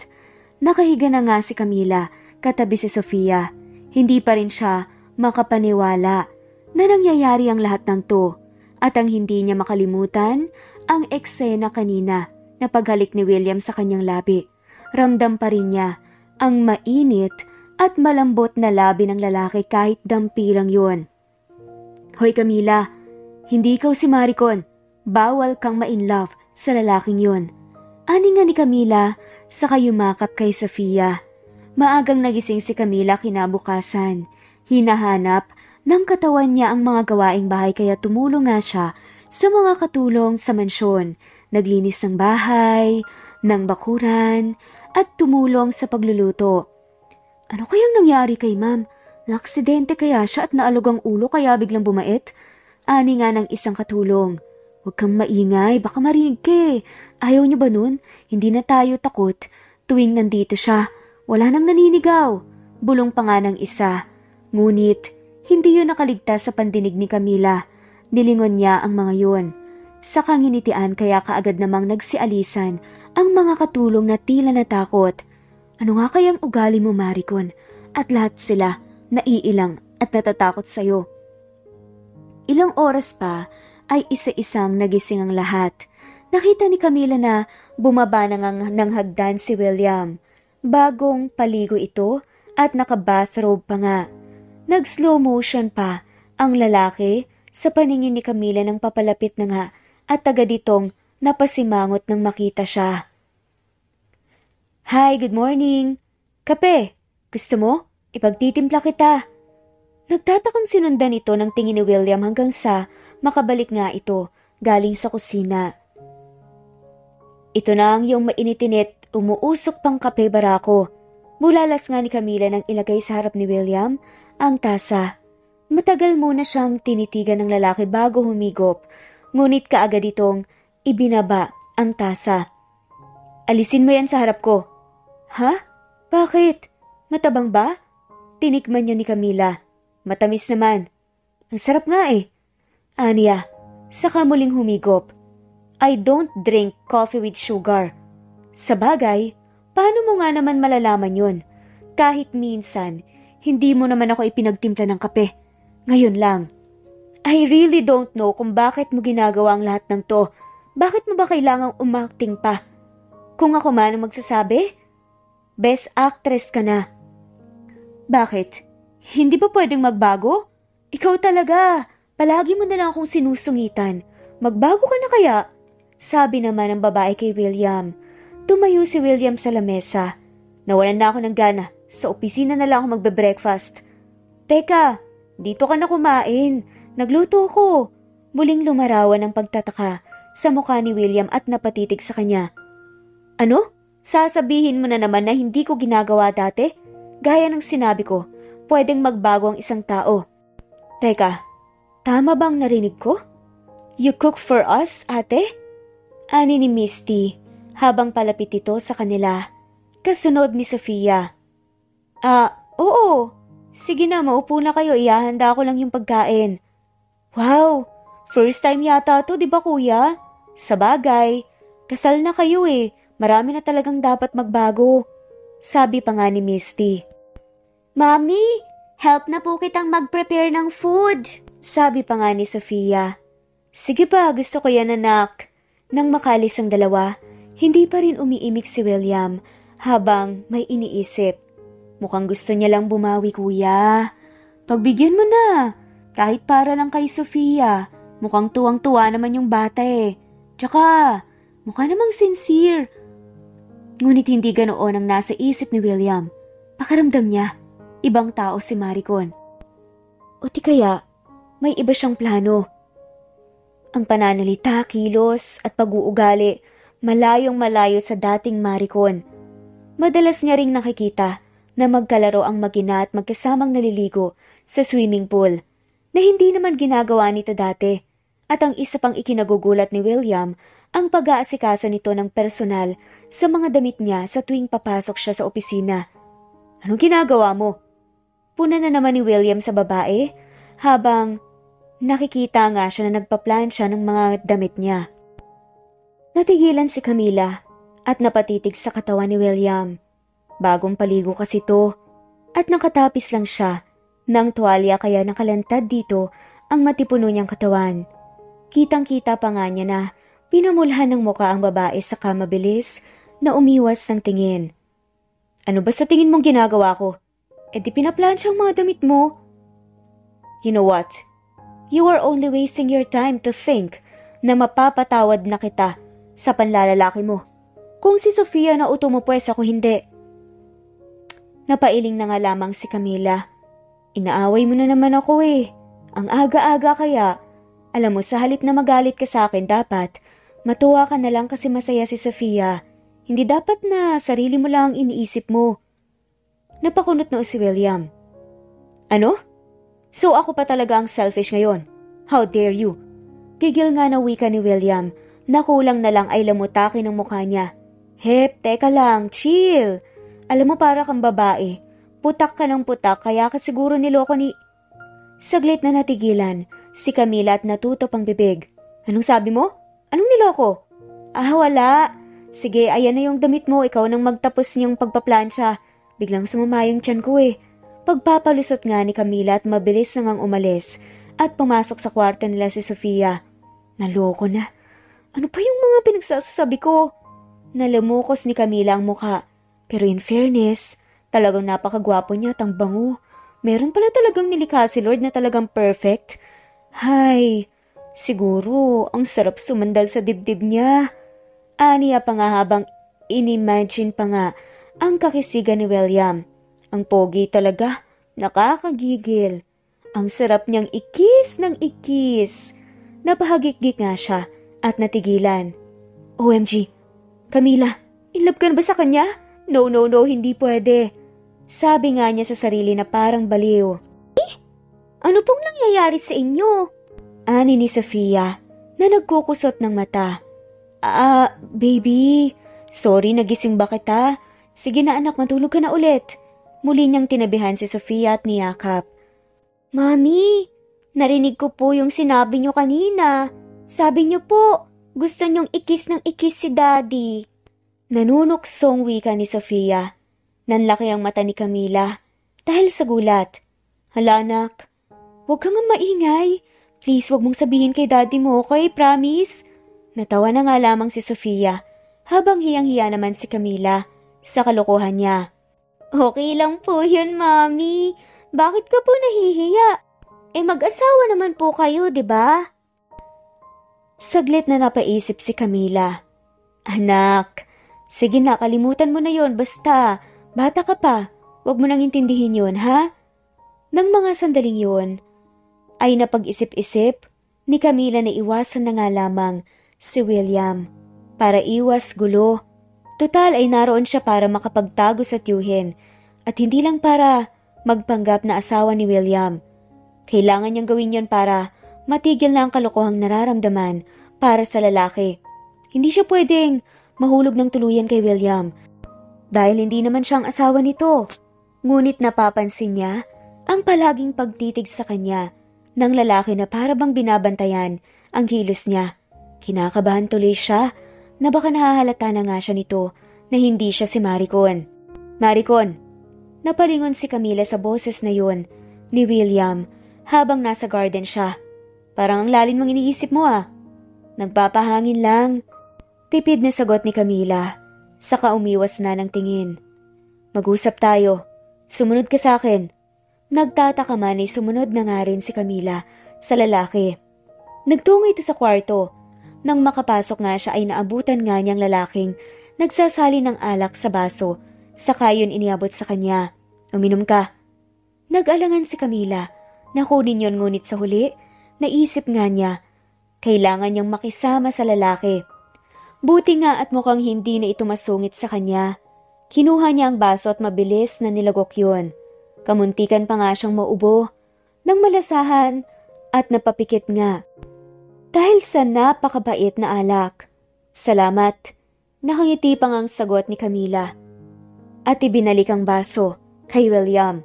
Speaker 1: Nakahiga na nga si Camila katabi si Sofia. Hindi pa rin siya makapaniwala na nangyayari ang lahat ng to at ang hindi niya makalimutan ang eksena kanina na paghalik ni William sa kanyang labi. Ramdam pa rin niya ang mainit at malambot na labi ng lalaki kahit dampi lang yun. Hoy Camila, hindi ikaw si Maricon. Bawal kang ma-inlove sa lalaking yun. Ani nga ni Camila saka yumakap kay Sofia. Maagang nagising si Camila kinabukasan. Hinahanap ng katawan niya ang mga gawaing bahay kaya tumulong nga siya sa mga katulong sa mansyon. Naglinis ng bahay, ng bakuran, at tumulong sa pagluluto. Ano kayang nangyari kay ma'am? Naaksidente kaya siya at naalog ang ulo kaya biglang bumait? Ani nga ng isang katulong. Huwag kang maingay, baka marinig ka eh. Ayaw niyo ba nun? Hindi na tayo takot. Tuwing nandito siya, wala nang naninigaw. Bulong pa nga ng isa. Ngunit, hindi yun nakaligtas sa pandinig ni Camila. Nilingon niya ang mga yun. Sa kanginitian kaya kaagad namang nagsialisan ang mga katulong na tila natakot. Ano nga kayang ugali mo, Maricon? At lahat sila naiilang at natatakot sa'yo. Ilang oras pa ay isa-isang nagising ang lahat. Nakita ni Camila na bumaba ng hagdan si William. Bagong paligo ito at naka-bathrobe pa nga. Nag-slow motion pa ang lalaki sa paningin ni Camila nang papalapit na nga at agad itong napasimangot nang makita siya. Hi, good morning. Kape, gusto mo? Ipagtitimpla kita. Nagtatakang sinundan ito ng tingin ni William hanggang sa makabalik nga ito galing sa kusina. Ito na ang iyong mainitinit, umuusok pang kape barako. Bulalas nga ni Camila nang ilagay sa harap ni William ang tasa. Matagal muna siyang tinitigan ng lalaki bago humigop, ngunit kaagad itong ibinaba ang tasa. Alisin mo yan sa harap ko. Ha? Bakit? Matabang ba? Tinikman niya ni Camila. Matamis naman. Ang sarap nga eh. Aniya, saka muling humigop. I don't drink coffee with sugar. Sa bagay, paano mo nga naman malalaman yun? Kahit minsan, hindi mo naman ako ipinagtimpla ng kape. Ngayon lang. I really don't know kung bakit mo ginagawa ang lahat ng to. Bakit mo ba kailangang umakting pa? Kung ako man ang magsasabi, best actress ka na. Bakit? Hindi ba pwedeng magbago? Ikaw talaga. Palagi mo na lang akong sinusungitan. Magbago ka na kaya? Sabi naman ng babae kay William. Tumayo si William sa lamesa. Nawalan na ako ng gana. Sa opisina na lang ako magbe-breakfast. Teka, dito ka na kumain. Nagluto ko. Muling lumarawan ng pagtataka sa mukha ni William at napatitig sa kanya. Ano? Sasabihin mo na naman na hindi ko ginagawa dati? Gaya ng sinabi ko, pwedeng magbago ang isang tao. Teka, tama bang narinig ko? You cook for us, ate? Ani ni Misty habang palapit ito sa kanila. Kasunod ni Sofia. Oo. Sige na, maupo na kayo. Ihahanda ko lang yung pagkain. Wow, first time yata to, di ba kuya? Sa bagay, kasal na kayo eh. Marami na talagang dapat magbago. Sabi pa nga ni Misty. Mami, help na po kitang mag-prepare ng food. Sabi pa nga ni Sofia. Sige ba, gusto ko yan anak. Nang makalis ang dalawa, hindi pa rin umiimik si William habang may iniisip. Mukhang gusto niya lang bumawi kuya. Pagbigyan mo na. Kahit para lang kay Sofia. Mukhang tuwang-tuwa naman yung bata eh. Tsaka, mukha namang sincere. Ngunit hindi ganoon ang nasa isip ni William. Pakaramdam niya, ibang tao si Maricon. O di kaya, may iba siyang plano. Ang pananalita, kilos at pag-uugali, malayong malayo sa dating Maricon. Madalas niya ring nakikita na magkalaro ang mag-ina at magkasamang naliligo sa swimming pool na hindi naman ginagawa nito dati. At ang isa pang ikinagugulat ni William, ang pag-aasikaso nito ng personal sa mga damit niya sa tuwing papasok siya sa opisina. Anong ginagawa mo? Puna na naman ni William sa babae habang nakikita nga siya na nagpaplansya ng mga damit niya. Natigilan si Camila at napatitig sa katawan ni William. Bagong paligo kasi to at nakatapis lang siya ng tuwalya kaya nakalantad dito ang matipuno niyang katawan. Kitang-kita pa nga niya na pinamulhan ng muka ang babae saka mabilis na umiwas ng tingin. Ano ba sa tingin mong ginagawa ko? E di pinaplansya ang mga damit mo. You know what? You are only wasting your time to think na mapapatawad na kita sa panlalalaki mo. Kung si Sofia na uto mo pwes ako hindi. Napailing na nga lamang si Camila. Inaaway mo na naman ako eh. Ang aga-aga kaya. Alam mo, sa halip na magalit ka sa akin, dapat matuwa ka na lang kasi masaya si Sofia. Hindi dapat na sarili mo lang ang iniisip mo. Napakunot na si William. Ano? So ako pa talaga ang selfish ngayon? How dare you? Gigil nga na wika ni William na kulang na lang ay lamutakin ng mukha niya. Hep, teka lang, chill. Alam mo para kang babae. Putak ka ng putak kaya ka siguro niloko ni... Saglit na natigilan si Camila at natutop ang bibig. Anong sabi mo? Anong niloko? Wala. Sige, ayan na yung damit mo. Ikaw nang magtapos niyang pagpaplansya. Biglang sumama yung tiyan ko eh. Pagpapalusot nga ni Camila at mabilis na ngang umalis at pumasok sa kwarto nila si Sofia. Naloko na. Ano pa yung mga pinagsasabi ko? Nalamukos ni Camila ang mukha. Pero in fairness, talagang napakagwapo niya at ang bango. Meron pala talagang nilikha si Lord na talagang perfect. Hay, siguro ang sarap sumandal sa dibdib niya. Aniya pa nga habang inimagine pa nga ang kakisigan ni William. Ang pogi talaga, nakakagigil. Ang sarap niyang ikis ng ikis. Napahagik-gik nga siya at natigilan. OMG, Camila, in love ka na ba sa kanya? No, hindi pwede. Sabi nga niya sa sarili na parang baliw. Ano pong nangyayari sa inyo? Ani ni Sofia na nagkukusot ng mata. Baby, sorry nagising ba kita? Sige na anak, matulog ka na ulit. Muli niyang tinabihan si Sofia at niyakap. Mami, narinig ko po yung sinabi niyo kanina. Sabi niyo po, gusto niyong ikis ng ikis si Daddy. Nanunuksong wika ni Sofia. Nanlaki ang mata ni Camila dahil sa gulat. Hala anak, huwag kang maingay. Please, huwag mong sabihin kay Daddy mo, okay? Promise? Natawa na nga lamang si Sofia habang hiyang-hiya naman si Camila sa kalokohan niya. Okay lang po yun, Mami. Bakit ka po nahihiya? Mag-asawa naman po kayo, di ba? Saglit na napaisip si Camila. Anak, sige na, kalimutan mo na yon basta. Bata ka pa, huwag mo nang intindihin yun, ha? Nang mga sandaling yun, ay napag-isip-isip ni Camila na iwasan na nga lamang si William para iwas gulo. Total ay naroon siya para makapagtago sa tiyuhin at hindi lang para magpanggap na asawa ni William. Kailangan niyang gawin yon para matigil na ang kalokohang nararamdaman para sa lalaki. Hindi siya pwedeng mahulog ng tuluyan kay William dahil hindi naman siyang asawa nito. Ngunit napapansin niya ang palaging pagtitig sa kanya ng lalaki na para bang binabantayan ang kilos niya. Kinakabahan tuloy siya na baka nahahalata na nga siya nito na hindi siya si Maricon. Maricon, napalingon si Camila sa boses na yun ni William habang nasa garden siya. Parang ang lalim mong iniisip mo ah. Nagpapahangin lang. Tipid na sagot ni Camila. Saka umiwas na ng tingin. Mag-usap tayo. Sumunod ka sa akin. Nagtataka man ay sumunod na nga rin si Camila sa lalaki. Nagtungo ito sa kwarto. Nang makapasok nga siya ay naabutan nga niyang lalaking nagsasali ng alak sa baso. Saka yun iniabot sa kanya. Uminom ka. Nag-alangan si Camila. Nakunin yun ngunit sa huli, naisip nga niya. Kailangan niyang makisama sa lalaki. Buti nga at mukhang hindi na ito masungit sa kanya. Kinuha niya ang baso at mabilis na nilagok yun. Kamuntikan pa nga siyang maubo, nang malasahan at napapikit nga. Dahil sa napakabait na alak. Salamat, nakangiti pang ang sagot ni Camila. At ibinalik ang baso kay William.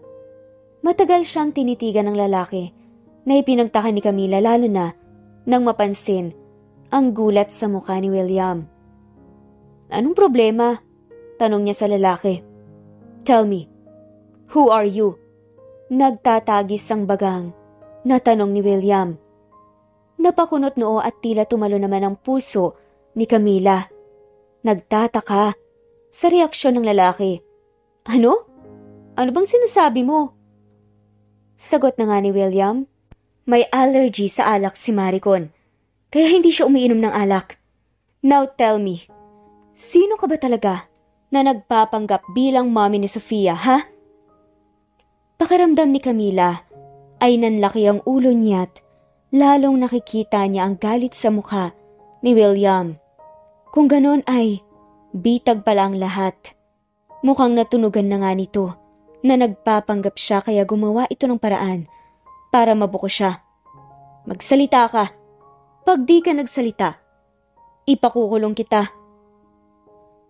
Speaker 1: Matagal siyang tinitigan ng lalaki na ipinagtaka ni Camila lalo na nang mapansin ang gulat sa mukha ni William. Anong problema? Tanong niya sa lalaki. Tell me, who are you? Nagtatagis ang bagang na tanong ni William. Napakunot noo at tila tumalo naman ang puso ni Camila. Nagtataka sa reaksyon ng lalaki. Ano? Ano bang sinasabi mo? Sagot na nga ni William. May allergy sa alak si Maricon, kaya hindi siya umiinom ng alak. Now tell me, sino ka ba talaga na nagpapanggap bilang mommy ni Sofia, ha? Pakiramdam ni Camila ay nanlaki ang ulo niya't lalong nakikita niya ang galit sa mukha ni William. Kung ganon ay bitag pala ang lahat. Mukhang natunugan na nga nito na nagpapanggap siya kaya gumawa ito ng paraan para mabuko siya. Magsalita ka. Pag di ka nagsalita, ipakukulong kita.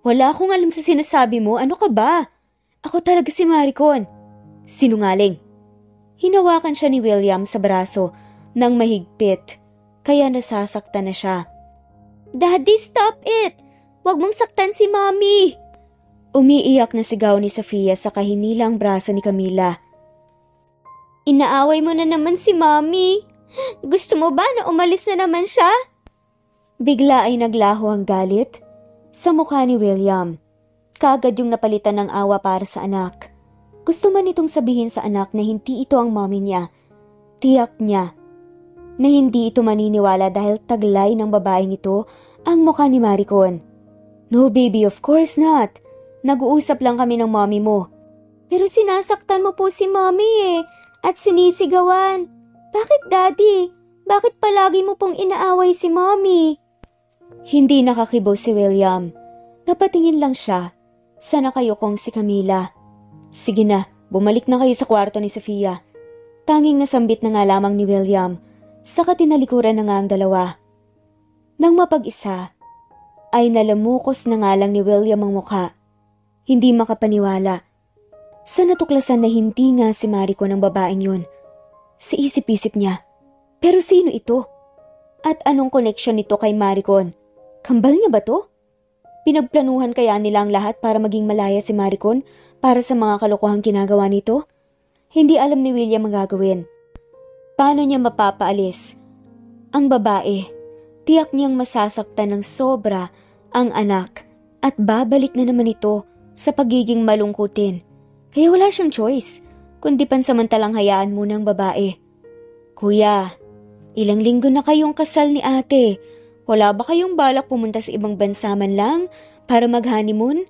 Speaker 1: Wala akong alam sa sinasabi mo. Ano ka ba? Ako talaga si Maricon. Sinungaling. Hinawakan siya ni William sa braso nang mahigpit, kaya nasasaktan na siya. Daddy, stop it! Huwag mong saktan si Mommy! Umiiyak na sigaw ni Sofia sa kahinilang braso ni Camila. Inaaway mo na naman si Mommy. Gusto mo ba na umalis na naman siya? Bigla ay naglaho ang galit sa mukha ni William. Kaagad yung napalitan ng awa para sa anak. Gusto man itong sabihin sa anak na hindi ito ang mommy niya. Tiyak niya na hindi ito maniniwala dahil taglay ng babaeng ito ang mukha ni Maricon. No baby, of course not. Nag-uusap lang kami ng mommy mo. Pero sinasaktan mo po si mommy at sinisigawan. Bakit daddy? Bakit palagi mo pong inaaway si mommy? Hindi nakakibo si William. Napatingin lang siya sa nakayukong si Camila. Sige na, bumalik na kayo sa kwarto ni Sofia. Tanging nasambit na nga lamang ni William, saka tinalikuran na nga ang dalawa. Nang mapag-isa, ay nalamukos na nga lang ni William ang mukha. Hindi makapaniwala sa natuklasan na hindi nga si Maricon ang babaeng yun. Si isip-isip niya, pero sino ito? At anong koneksyon nito kay Maricon? Kambal niya ba to? Pinagplanuhan kaya nila ang lahat para maging malaya si Maricon para sa mga kalokohang ginagawa nito? Hindi alam ni William ang gagawin. Paano niya mapapaalis ang babae? Tiyak niyang masasaktan ng sobra ang anak at babalik na naman ito sa pagiging malungkutin. Kaya wala siyang choice, kundi pansamantalang hayaan muna ang babae. Kuya, ilang linggo na kayong kasal ni ate. Wala ba kayong balak pumunta sa ibang bansa man lang para mag-honeymoon?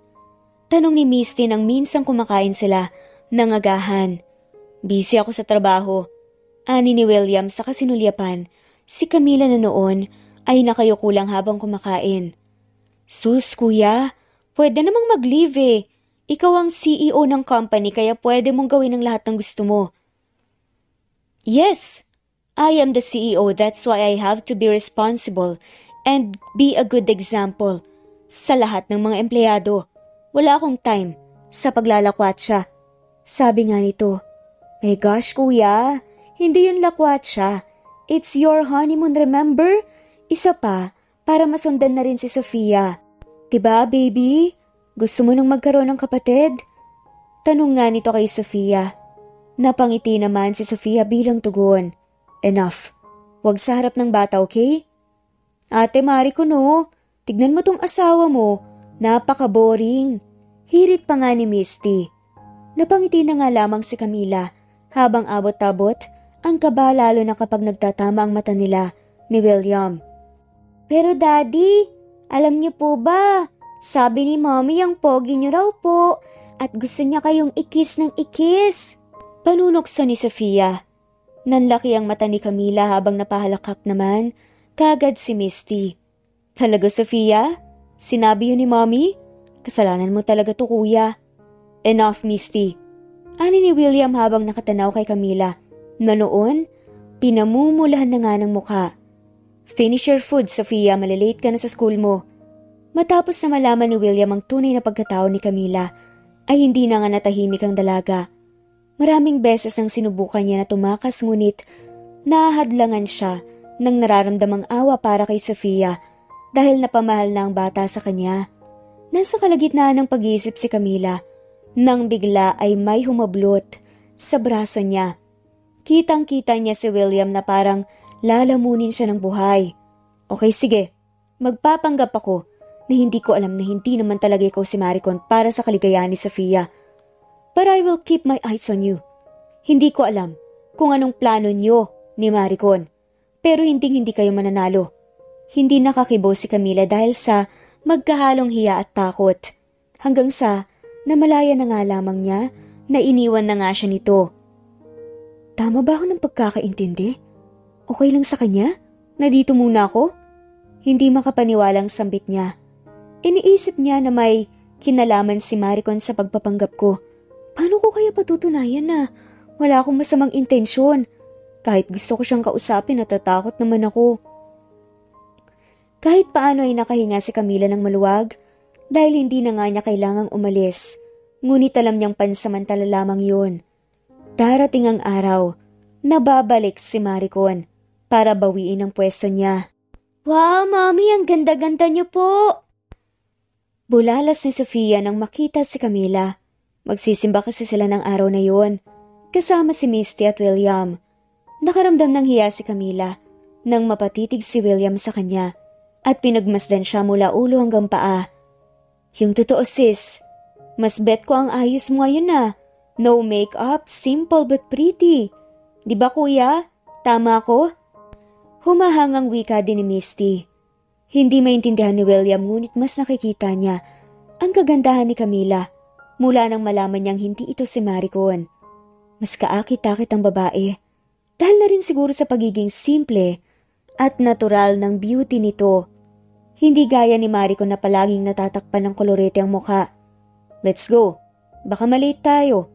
Speaker 1: Tanong ni Misty nang minsang kumakain sila ng agahan. Busy ako sa trabaho. Ani ni William sa kasinulyapan. Si Camila na noon ay nakayuko lang habang kumakain. Sus, kuya, pwede namang mag-leave eh. Ikaw ang CEO ng company kaya pwede mong gawin ang lahat ng gusto mo. Yes, I am the CEO. That's why I have to be responsible and be a good example sa lahat ng mga empleyado. Wala akong time sa paglalakwatsa. Sabi nga nito, my gosh kuya, hindi yun lakwatsa. It's your honeymoon, remember? Isa pa, para masundan na rin si Sofia. Diba baby? Gusto mo nang magkaroon ng kapatid? Tanong nga nito kay Sofia. Napangiti naman si Sofia bilang tugon. Enough. Huwag sa harap ng bata, okay? Ate Maricon, no? Tignan mo tong asawa mo. Napaka-boring. Hirit pa nga ni Misty. Napangiti na nga lamang si Camila habang abot-abot ang kaba lalo na kapag nagtatama ang mata nila ni William. Pero daddy, alam niyo po ba? Sabi ni mommy ang pogi niyo raw po at gusto niya kayong ikis ng ikis. Panunokso ni Sofia. Nanlaki ang mata ni Camila habang napahalakak naman kagad si Misty. Talaga Sofia? Sinabi yun ni mommy? Kasalanan mo talaga to kuya. Enough Misty. Ani ni William habang nakatanaw kay Camila na noon pinamumulahan na nga ng mukha. Finish your food Sofia, malilate ka na sa school mo. Matapos na malaman ni William ang tunay na pagkatao ni Camila ay hindi na nga natahimik ang dalaga. Maraming beses nang sinubukan niya na tumakas ngunit Nahadlangan siya ng nararamdamang awa para kay Sofia dahil napamahal na ang bata sa kanya. Nasa kalagitnaan ng pag-iisip si Camila nang bigla ay may humablot sa braso niya. Kitang-kita niya si William na parang lalamunin siya ng buhay. Okay, sige. Magpapanggap ako na hindi ko alam na hindi naman talaga ikaw si Maricon para sa kaligayahan ni Sofia. But I will keep my eyes on you. Hindi ko alam kung anong plano niyo ni Maricon. Pero hindi kayo mananalo. Hindi nakakibo si Camila dahil sa magkahalong hiya at takot. Hanggang sa namalaya na nga lamang niya na iniwan na nga siya nito. Tama ba ako ng pagkakaintindi? Okay lang sa kanya? Na dito muna ako? Hindi makapaniwalang sambit niya. Iniisip niya na may kinalaman si Maricon sa pagpapanggap ko. Paano ko kaya patutunayan na wala akong masamang intensyon? Kahit gusto ko siyang kausapin, natatakot naman ako. Kahit paano ay nakahinga si Camila ng maluwag dahil hindi na nga niya kailangang umalis. Ngunit alam niyang pansamantala lamang yun. Darating ang araw na babalik si Maricon para bawiin ang pwesto niya. Wow, Mami, ang ganda-ganda niyo po! Bulalas ni Sofia nang makita si Camila. Magsisimba kasi sila ng araw na yun, kasama si Misty at William. Nakaramdam ng hiya si Camila nang mapatitig si William sa kanya at pinagmasdan siya mula ulo hanggang paa. Yung totoo sis, mas bet ko ang ayos mo ngayon na. No makeup, simple but pretty. Di ba kuya? Tama ako? Humahangang wika din ni Misty. Hindi maintindihan ni William ngunit mas nakikita niya ang kagandahan ni Camila mula nang malaman niyang hindi ito si Maricon. Mas kaakit-akit ang babae dahil na rin siguro sa pagiging simple at natural ng beauty nito. Hindi gaya ni Maricon na palaging natatakpan ng kolorete ang mukha. Let's go. Baka malate tayo.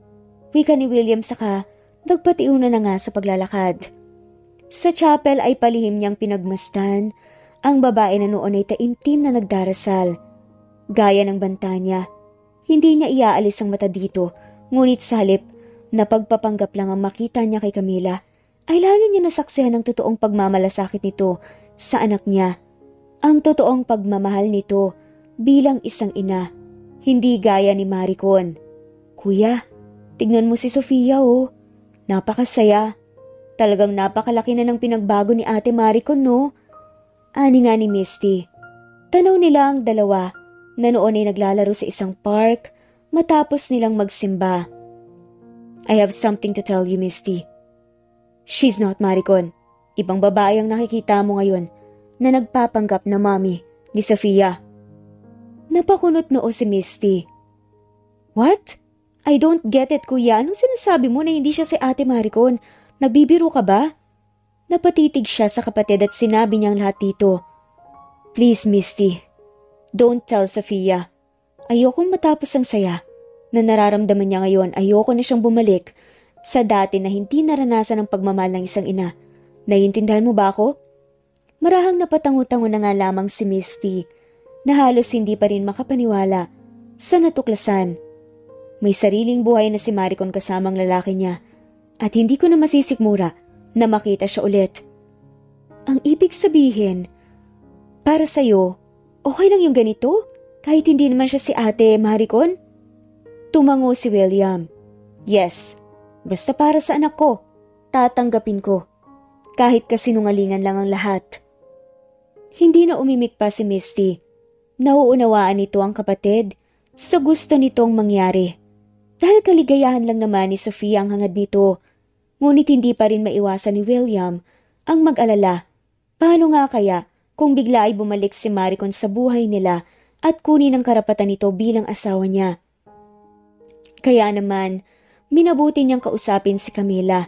Speaker 1: Wika ni William saka nagpatiuna na nga sa paglalakad. Sa chapel ay palihim niyang pinagmasdan ang babae na noon ay taimtim na nagdarasal. Gaya ng banta niya, hindi niya iaalis ang mata dito, ngunit sa halip na pagpapanggap lang ang makita niya kay Camila, ay lalo niya nasaksihan ang totoong pagmamalasakit nito sa anak niya. Ang totoong pagmamahal nito bilang isang ina, hindi gaya ni Maricon. Kuya, tignan mo si Sofia oh. Napakasaya. Talagang napakalaki na ng pinagbago ni Ate Maricon no? Ani nga ni Misty. Tanaw nila ang dalawa na noon ay naglalaro sa isang park matapos nilang magsimba. I have something to tell you, Misty. She's not Maricon. Ibang babae ang nakikita mo ngayon na nagpapanggap na mommy ni Sofia. Napakunot noo si Misty. What? I don't get it, kuya. Anong sinasabi mo na hindi siya si Ate Maricon? Nagbibiro ka ba? Napatitig siya sa kapatid at sinabi niyang lahat dito. Please, Misty. Don't tell Sofia. Ayokong matapos ang saya na nararamdaman niya ngayon. Ayoko na siyang bumalik sa dati na hindi naranasan ang pagmamahal ng isang ina. Naiintindihan mo ba ako? Marahang napatango-tango na nga lamang si Misty na halos hindi pa rin makapaniwala sa natuklasan. May sariling buhay na si Maricon kasamang lalaki niya at hindi ko na masisikmura na makita siya ulit. Ang ibig sabihin, para sa'yo, okay lang yung ganito kahit hindi naman siya si Ate Maricon? Tumango si William. Yes, basta para sa anak ko, tatanggapin ko. Kahit kasinungalingan lang ang lahat. Hindi na umimik pa si Misty. Nauunawaan nito ang kapatid sa gusto nitong mangyari. Dahil kaligayahan lang naman ni Sofia ang hangad nito. Ngunit hindi pa rin maiwasan ni William ang mag-alala. Paano nga kaya kung bigla ay bumalik si Maricon sa buhay nila at kunin ang karapatan nito bilang asawa niya? Kaya naman, minabuti niyang kausapin si Camila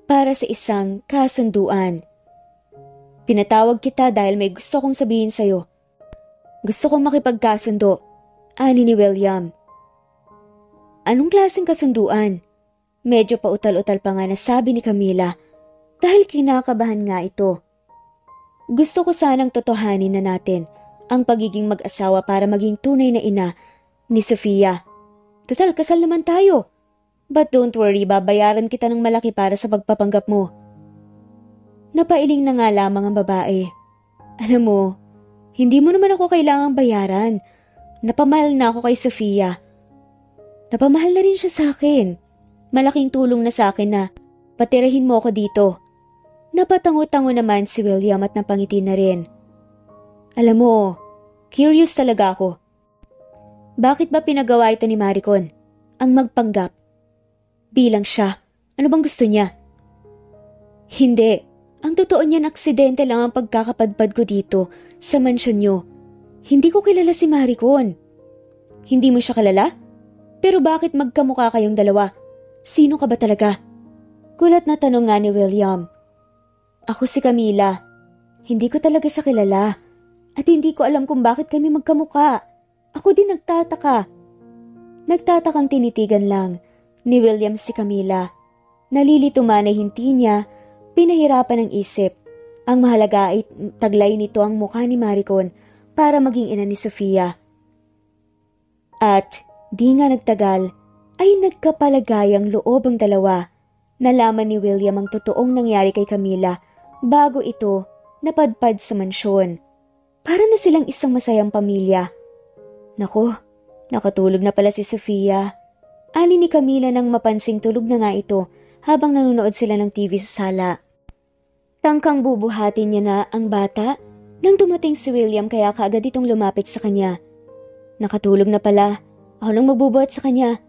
Speaker 1: para sa isang kasunduan. Pinatawag kita dahil may gusto kong sabihin sa'yo. Gusto kong makipagkasundo, ani ni William. Anong klaseng kasunduan? Medyo pautal-utal pa nga nasabi ni Camila dahil kinakabahan nga ito. Gusto ko sanang totohanin na natin ang pagiging mag-asawa para maging tunay na ina ni Sofia. Total, kasal naman tayo. But don't worry, babayaran kita ng malaki para sa pagpapanggap mo. Napailing na nga lamang ang babae. Alam mo, hindi mo naman ako kailangang bayaran. Napamahal na ako kay Sofia. Napamahal na rin siya sa akin. Malaking tulong na sa akin na patirahin mo ako dito. Napatango-tango naman si William at napangiti na rin. Alam mo, curious talaga ako. Bakit ba pinagawa ito ni Maricon? Ang magpanggap. Bilang siya, ano bang gusto niya? Hindi. Ang totoo niyan, aksidente lang ang pagkakapadpad ko dito sa mansyon niyo. Hindi ko kilala si Maricon. Hindi mo siya kilala? Pero bakit magkamukha kayong dalawa? Sino ka ba talaga? Gulat na tanong nga ni William. Ako si Camila. Hindi ko talaga siya kilala. At hindi ko alam kung bakit kami magkamukha. Ako din nagtataka. Nagtatakang tinitigan lang ni William si Camila. Nalilito man ay hindi niya pinahirapan ng isip. Ang mahalaga ay taglay nito ang mukha ni Maricon para maging ina ni Sofia. At di nga nagtagal ay nagkapalagayang loob ang dalawa. Nalaman ni William ang totoong nangyari kay Camila bago ito napadpad sa mansyon. Para na silang isang masayang pamilya. Naku, nakatulog na pala si Sofia. Ani ni Camila nang mapansing tulog na nga ito habang nanonood sila ng TV sa sala. Tangkang bubuhatin niya na ang bata nang dumating si William kaya kaagad itong lumapit sa kanya. Nakatulog na pala. Ako nang magbubuhat sa kanya.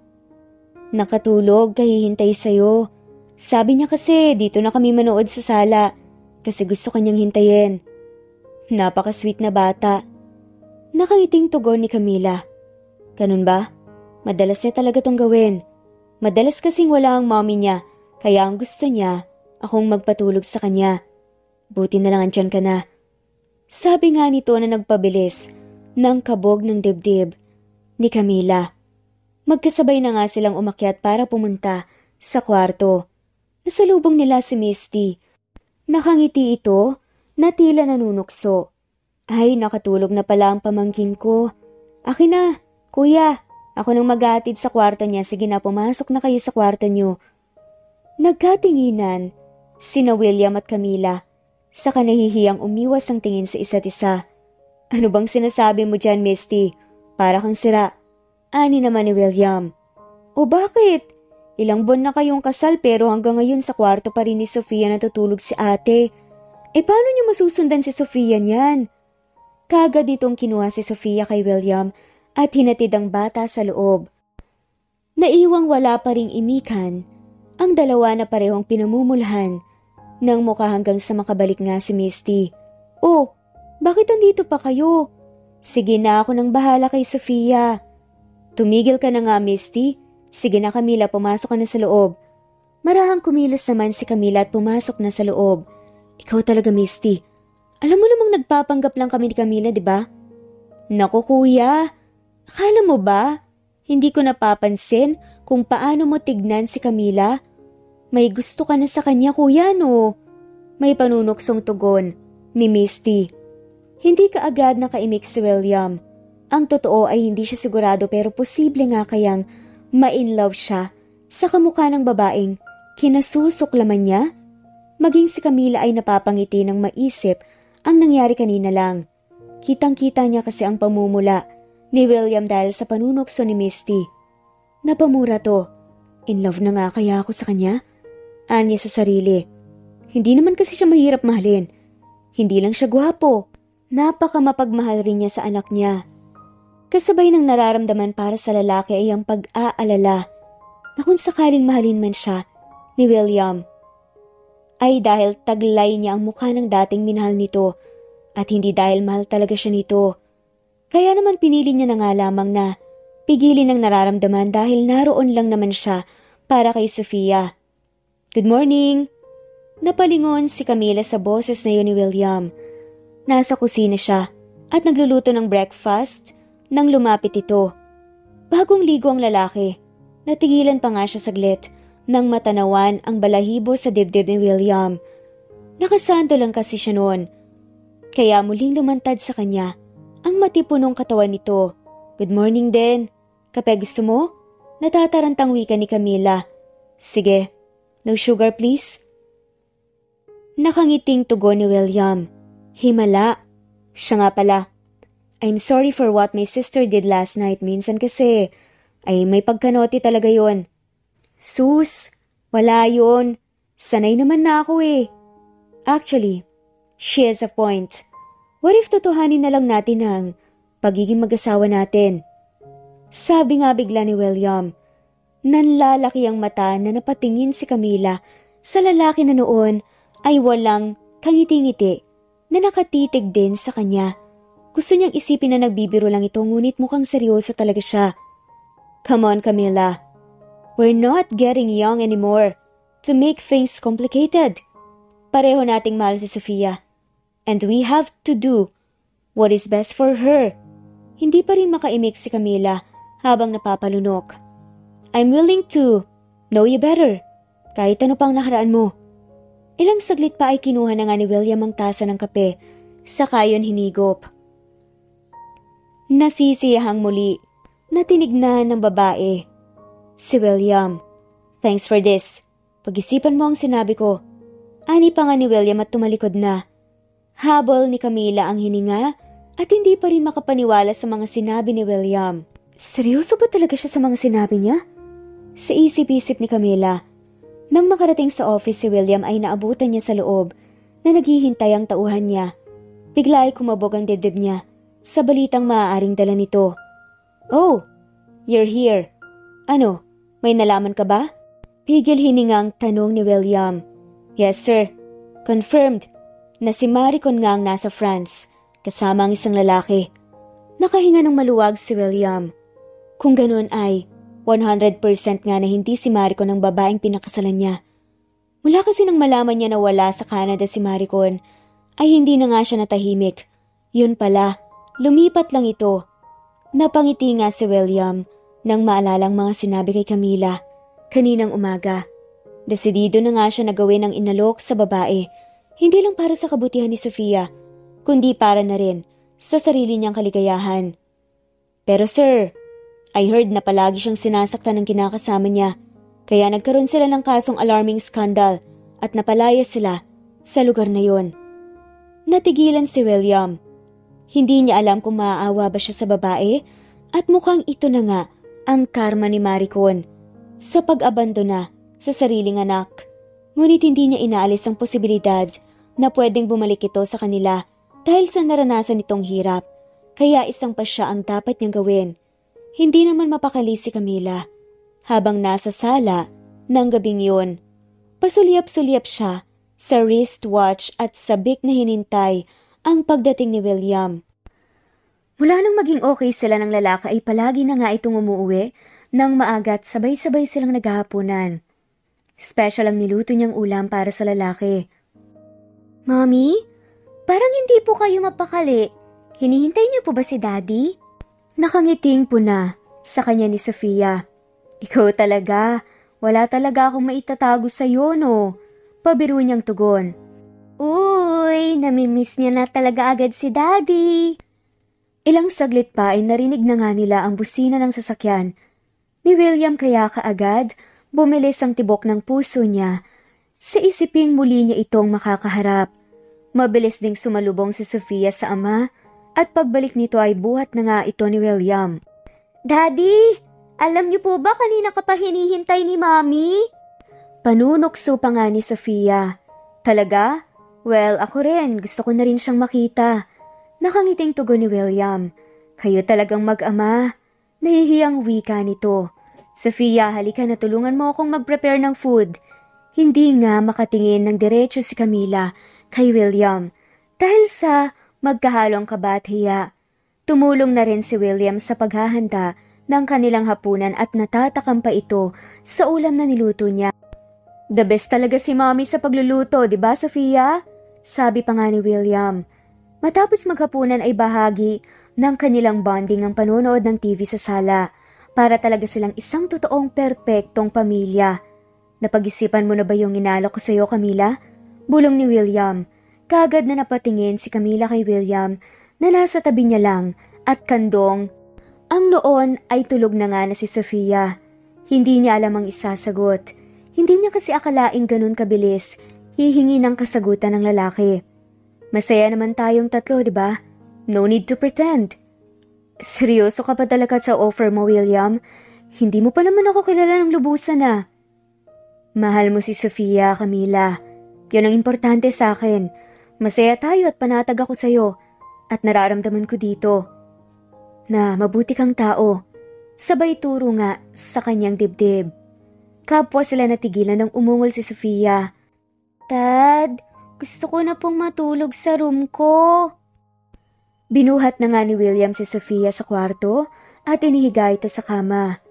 Speaker 1: Nakatulog, kahihintay sa'yo. Sabi niya kasi dito na kami manood sa sala kasi gusto kanyang hintayin. Napaka-sweet na bata. Nakangiting tugon ni Camila. Ganun ba? Madalas niya talaga tong gawin. Madalas kasing wala ang mommy niya kaya ang gusto niya akong magpatulog sa kanya. Buti na lang andyan ka na. Sabi nga nito na nagpabilis ng kabog ng dibdib ni Camila. Magkasabay na nga silang umakyat para pumunta sa kwarto. Nasalubong nila si Misty. Nakangiti ito na tila nanunukso. Ay, nakatulog na pala ang pamangkin ko. Akin na, kuya. Ako nang maghahatid sa kwarto niya. Sige na, pumasok na kayo sa kwarto niyo. Nagkatinginan sina William at Camila. Saka nahihiyang umiwas ang tingin sa isa't isa. Ano bang sinasabi mo dyan, Misty? Para kang sira. Ani naman ni William. O bakit? Ilang buwan na kayong kasal pero hanggang ngayon sa kwarto pa rin ni Sofia natutulog si ate. Paano niyo masusundan si Sofia niyan? Kagad nitong kinuha si Sofia kay William at hinatid ang bata sa loob. Naiwang wala pa ring imikan, ang dalawa na parehong pinamumulhan ng mukha hanggang sa makabalik nga si Misty. Oh, bakit andito pa kayo? Sige na, ako nang bahala kay Sofia. Tumigil ka na nga, Misty. Sige na, Camila, pumasok ka na sa loob. Marahang kumilos naman si Camila at pumasok na sa loob. Ikaw talaga, Misty. Alam mo namang nagpapanggap lang kami ni Camila, di ba? Naku, kuya. Akala mo ba? Hindi ko napapansin kung paano mo tignan si Camila. May gusto ka na sa kanya, kuya, no? May panunuksong tugon ni Misty. Hindi kaagad nakaimik si William. Ang totoo ay hindi siya sigurado pero posible nga kayang ma-inlove siya sa kamukha ng babaeng kinasusuklaman niya. Maging si Camila ay napapangiti ng maisip ang nangyari kanina lang. Kitang-kita niya kasi ang pamumula ni William dahil sa panunokso ni Misty. Napamura to. In love na nga kaya ako sa kanya? Anya sa sarili. Hindi naman kasi siya mahirap mahalin. Hindi lang siya gwapo. Napaka mapagmahal rin niya sa anak niya. Kasabay ng nararamdaman para sa lalaki ay ang pag-aalala na kung sakaling mahalin man siya ni William, ay dahil taglay niya ang mukha ng dating minahal nito at hindi dahil mahal talaga siya nito. Kaya naman pinili niya na nga lamang na pigilin ang nararamdaman dahil naroon lang naman siya para kay Sofia. Good morning! Napalingon si Camila sa boses na yun ni William. Nasa kusina siya at nagluluto ng breakfast nang lumapit ito. Bagong ligo ang lalaki. Natigilan pa nga siya saglit nang matanawan ang balahibo sa dibdib ni William. Nakasanto lang kasi siya noon. Kaya muling lumantad sa kanya ang matipunong katawan nito. Good morning din. Kape gusto mo? Natatarantang wika ni Camila. Sige. No sugar please? Nakangiting tugon ni William. Himala. Siya nga pala. I'm sorry for what my sister did last night. Minsan kasi, ay may pagkanoti talaga yon. Sus, wala yon. Sanay naman na ako eh. Actually, she has a point. What if totohanin na lang natin ang pagiging mag-asawa natin? Sabi nga bigla ni William. Nanlalaki ang mata na napatingin si Camila sa lalaki na noon ay walang kangiti-ngiti na nakatitig din sa kanya. Gusto niyang isipin na nagbibiro lang ito ngunit mukhang seryoso talaga siya. Come on, Camila. We're not getting young anymore to make things complicated. Pareho nating mahal si Sofia. And we have to do what is best for her. Hindi pa rin makaimik si Camila habang napapalunok. I'm willing to know you better, kahit ano pang nakaraan mo. Ilang saglit pa ay kinuha na nga ni William ang tasa ng kape, saka yun hinigop. Nasisiyahang muli na tinignan ng babae. Si William, thanks for this. Pag-isipan mo ang sinabi ko. Ani pa nga ni William at tumalikod na. Habol ni Camila ang hininga at hindi pa rin makapaniwala sa mga sinabi ni William. Seryoso ba talaga siya sa mga sinabi niya? Sa isip-isip ni Camila. Nang makarating sa office si William ay naabutan niya sa loob na naghihintay ang tauhan niya. Bigla ay kumabog ang dibdib niya sa balitang maaaring dala nito. Oh, you're here. Ano, may nalaman ka ba? Pigil hiningang tanong ni William. Yes sir, confirmed na si Maricon nga ang nasa France kasama ang isang lalaki. Nakahinga ng maluwag si William. Kung ganun ay 100% nga na hindi si Maricon ang babaeng pinakasalan niya. Mula kasi nang malaman niya na wala sa Canada si Maricon, ay hindi na nga siya natahimik. Yun pala, lumipat lang ito. Napangiti nga si William nang maalalang mga sinabi kay Camila kaninang umaga. Desidido na nga siya na gawin ang inalok sa babae, hindi lang para sa kabutihan ni Sofia, kundi para na rin sa sarili niyang kaligayahan. Pero sir, I heard na palagi siyang sinasaktan ng kinakasama niya, kaya nagkaroon sila ng kasong alarming scandal at napalaya sila sa lugar na yon. Natigilan si William. Hindi niya alam kung maaawa ba siya sa babae at mukhang ito na nga ang karma ni Maricon sa pag-abandona sa sariling anak. Ngunit hindi niya inaalis ang posibilidad na pwedeng bumalik ito sa kanila dahil sa naranasan nitong hirap, kaya isang pa siya ang dapat niyang gawin. Hindi naman mapakali si Camila. Habang nasa sala ng gabing yun, pasulyap-sulyap siya sa wristwatch at sabik na hinintay ang pagdating ni William. Mula nang maging okay sila ng lalaki ay palagi na nga itong umuwi nang maaga at sabay-sabay silang naghahaponan. Special ang niluto niyang ulam para sa lalaki. Mommy, parang hindi po kayo mapakali. Hinihintay niyo po ba si Daddy? Nakangiting po na sa kanya ni Sofia. Ikaw talaga, wala talaga akong maitatago sa'yo no. Pabiro niyang tugon. Uy, namimiss niya na talaga agad si Daddy. Ilang saglit pa ay narinig na nga nila ang busina ng sasakyan ni William, kaya kaagad bumilis ang tibok ng puso niya sa isiping muli niya itong makakaharap. Mabilis ding sumalubong si Sofia sa ama at pagbalik nito ay buhat na nga ito ni William. Daddy, alam niyo po ba kanina ka pa hinihintay ni Mommy? Panunokso pa nga ni Sofia. Talaga? Well, ako rin. Gusto ko na rin siyang makita. Nakangiting tugon ni William. Kayo talagang mag-ama. Nahihiyang wika nito. Sofia, halika na, tulungan mo akong mag-prepare ng food. Hindi nga makatingin ng diretso si Camila kay William dahil sa magkahalong kaba at hiya. Tumulong na rin si William sa paghahanda ng kanilang hapunan at natatakam pa ito sa ulam na niluto niya. The best talaga si Mommy sa pagluluto, di ba Sofia? Sabi pa nga ni William. Matapos maghapunan ay bahagi ng kanilang bonding ang panonood ng TV sa sala para talaga silang isang totoong perpektong pamilya. Napag-isipan mo na ba yung inalok ko sa iyo, Camila? Bulong ni William. Kaagad na napatingin si Camila kay William na nasa tabi niya lang at kandong. Ang noon ay tulog na nga na si Sofia. Hindi niya alam ang isasagot. Hindi niya kasi akalaing ganun kabilis Hihingi ng kasagutan ng lalaki. Masaya naman tayong tatlo, di ba? No need to pretend. Seryoso ka pa talaga sa offer mo, William? Hindi mo pa naman ako kilala ng lubusan na. Mahal mo si Sofia, Camila. Yun ang importante sa akin. Masaya tayo at panatag ako sa'yo. At nararamdaman ko dito na mabuti kang tao. Sabay turo nga sa kanyang dibdib. Kapwa sila natigilan ng umungol si Sofia. Dad, gusto ko na pong matulog sa room ko. Binuhat na nga ni William si Sofia sa kwarto at inihiga ito sa kama.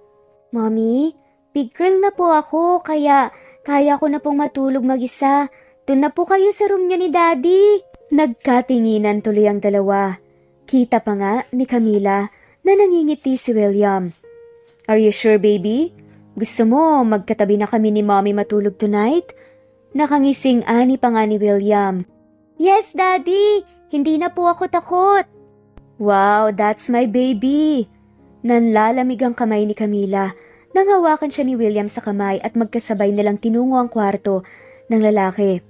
Speaker 1: Mommy, big girl na po ako kaya kaya ko na pong matulog mag-isa. Doon na po kayo sa room niyo ni Daddy. Nagkatinginan tuloy ang dalawa. Kita pa nga ni Camila na nangingiti si William. Are you sure, baby? Gusto mo magkatabi na kami ni Mommy matulog tonight? Nakangising ani pa nga ni William. Yes, Daddy! Hindi na po ako takot. Wow, that's my baby! Nanlalamig ang kamay ni Camila nang hawakan siya ni William sa kamay at magkasabay nilang tinungo ang kwarto ng lalaki.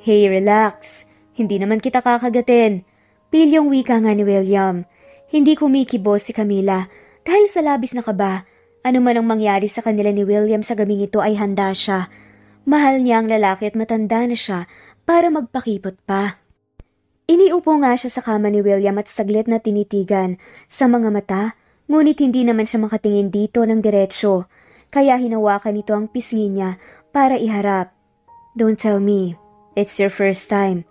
Speaker 1: Hey, relax. Hindi naman kita kakagatin. Pilyong wika nga ni William. Hindi kumikibo si Camila dahil sa labis na kaba. Ano man ang mangyari sa kanila ni William sa gabing ito ay handa siya. Mahal niya ang lalaki at matanda na siya para magpakipot pa. Iniupo nga siya sa kama ni William at saglit na tinitigan sa mga mata, ngunit hindi naman siya makatingin dito ng diretsyo. Kaya hinawakan nito ang pisngi niya para iharap. Don't tell me, it's your first time.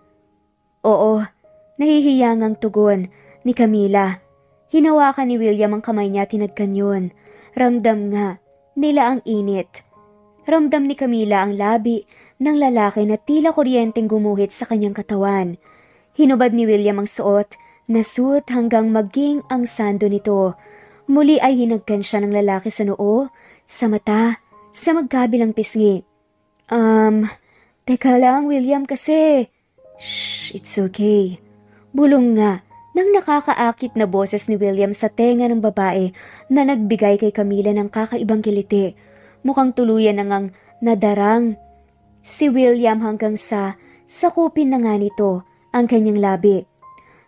Speaker 1: Oo, nahihiyangang tugon ni Camila. Hinawakan ni William ang kamay niya at tinagkan yun. Ramdam nga nila ang init. Ramdam ni Camila ang labi ng lalaki na tila kuryenteng gumuhit sa kanyang katawan. Hinubad ni William ang suot na suit hanggang maging ang sando nito. Muli ay hinagkan siya ng lalaki sa noo, sa mata, sa magkabilang pisngi. Teka lang William kasi. Shh, it's okay. Bulong nga ng nakakaakit na boses ni William sa tenga ng babae na nagbigay kay Camila ng kakaibang kiliti. Mukhang tuluyan na ngang nadarang si William hanggang sa sakupin na nga nito ang kanyang labi.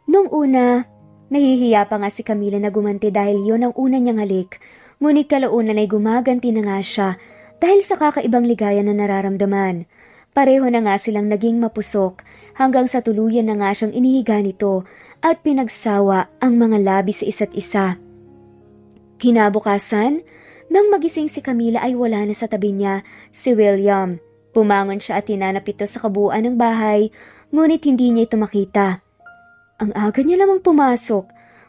Speaker 1: Nung una, nahihiya pa nga si Camila na gumanti dahil yon ang una niyang halik. Ngunit kalaunan ay gumaganti na nga siya dahil sa kakaibang ligaya na nararamdaman. Pareho na nga silang naging mapusok hanggang sa tuluyan na nga siyang inihiga nito at pinagsawa ang mga labi sa isa't isa. Kinabukasan, nang magising si Camila ay wala na sa tabi niya si William. Pumangon siya at tinanap ito sa kabuuan ng bahay, ngunit hindi niya ito makita. Ang aga niya lamang pumasok,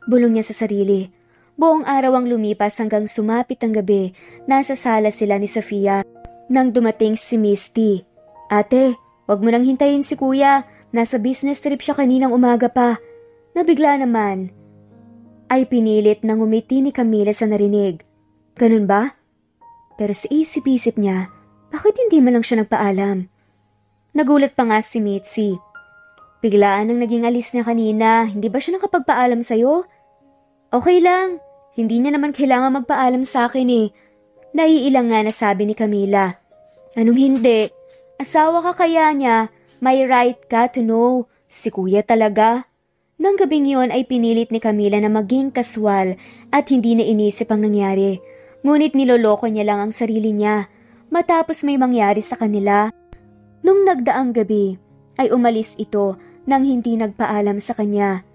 Speaker 1: bulong niya sa sarili. Buong araw ang lumipas hanggang sumapit ang gabi, nasa sala sila ni Sofia nang dumating si Misty. Ate, wag mo nang hintayin si kuya. Nasa business trip siya kaninang umaga pa. Nabigla naman ay pinilit nang umiti ni Camila sa narinig. Ganun ba? Pero sa isip-isip niya, bakit hindi man lang siya nagpaalam? Nagulat pa nga si Mitzi. Biglaan ang naging alis niya kanina. Hindi ba siya nakapagpaalam sa'yo? Okay lang. Hindi niya naman kailangan magpaalam sa akin eh. Naiilang nga nasabi ni Camila. Anong hindi? Asawa ka kaya niya, may right ka to know. Si kuya talaga. Nang gabing yon ay pinilit ni Camila na maging kaswal at hindi na inisip ang nangyari. Ngunit niloloko niya lang ang sarili niya. Matapos may mangyari sa kanila. Nung nagdaang gabi, ay umalis ito nang hindi nagpaalam sa kanya.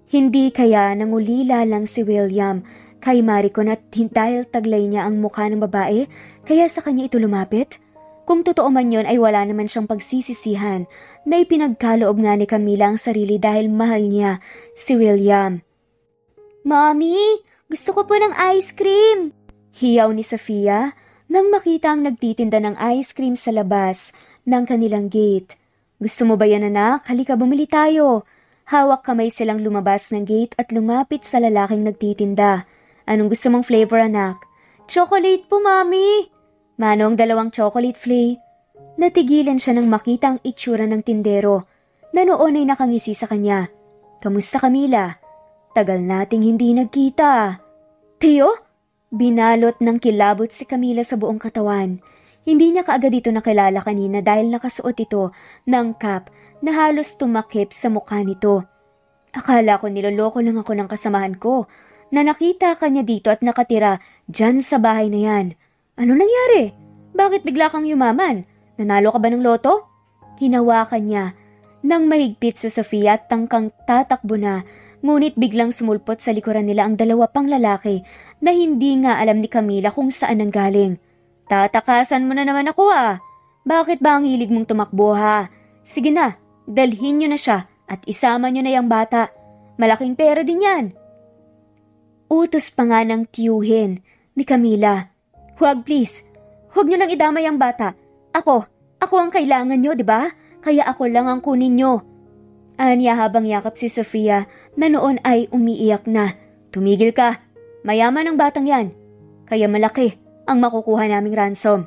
Speaker 1: Hindi kaya nangulila lang si William kay Maricon at dahil taglay niya ang mukha ng babae, kaya sa kanya ito lumapit? Kung totoo man yon ay wala naman siyang pagsisisihan na ipinagkaloob nga ni Camila ang sarili dahil mahal niya si William. Mommy, gusto ko po ng ice cream! Hiyaw ni Sofia nang makita ang nagtitinda ng ice cream sa labas ng kanilang gate. Gusto mo ba yan anak? Halika bumili tayo. Hawak kamay silang lumabas ng gate at lumapit sa lalaking nagtitinda. Anong gusto mong flavor anak? Chocolate po mami! Manong dalawang chocolate flake. Natigilan siya nang makita ang itsura ng tindero na noon ay nakangisi sa kanya. Kamusta Camila? Tagal nating hindi nagkita. Teo? Binalot ng kilabot si Camila sa buong katawan. Hindi niya kaagad ito nakilala kanina dahil nakasuot ito ng cap na halos tumakip sa mukha nito. Akala ko niloloko lang ako ng kasamahan ko na nakita ka niya dito at nakatira dyan sa bahay na yan. Ano nangyari? Bakit bigla kang yumaman? Nanalo ka ba ng loto? Hinawakan niya nang mahigpit sa Sofia at tangkang tatakbo na, ngunit biglang sumulpot sa likuran nila ang dalawa pang lalaki na hindi nga alam ni Camila kung saan ang galing. Tatakasan mo na naman ako ah. Bakit ba ang hilig mong tumakbo ha? Sige na, dalhin niyo na siya at isama niyo na yung bata. Malaking pera din yan. Utos pa nga ng tiyuhin ni Camila. Huwag please, huwag niyo nang idamay ang bata. Ako ang kailangan niyo, di ba? Kaya ako lang ang kunin niyo. Anya habang yakap si Sofia na noon ay umiiyak na. Tumigil ka, mayaman ang batang yan. Kaya malaki ang makukuha naming ransom.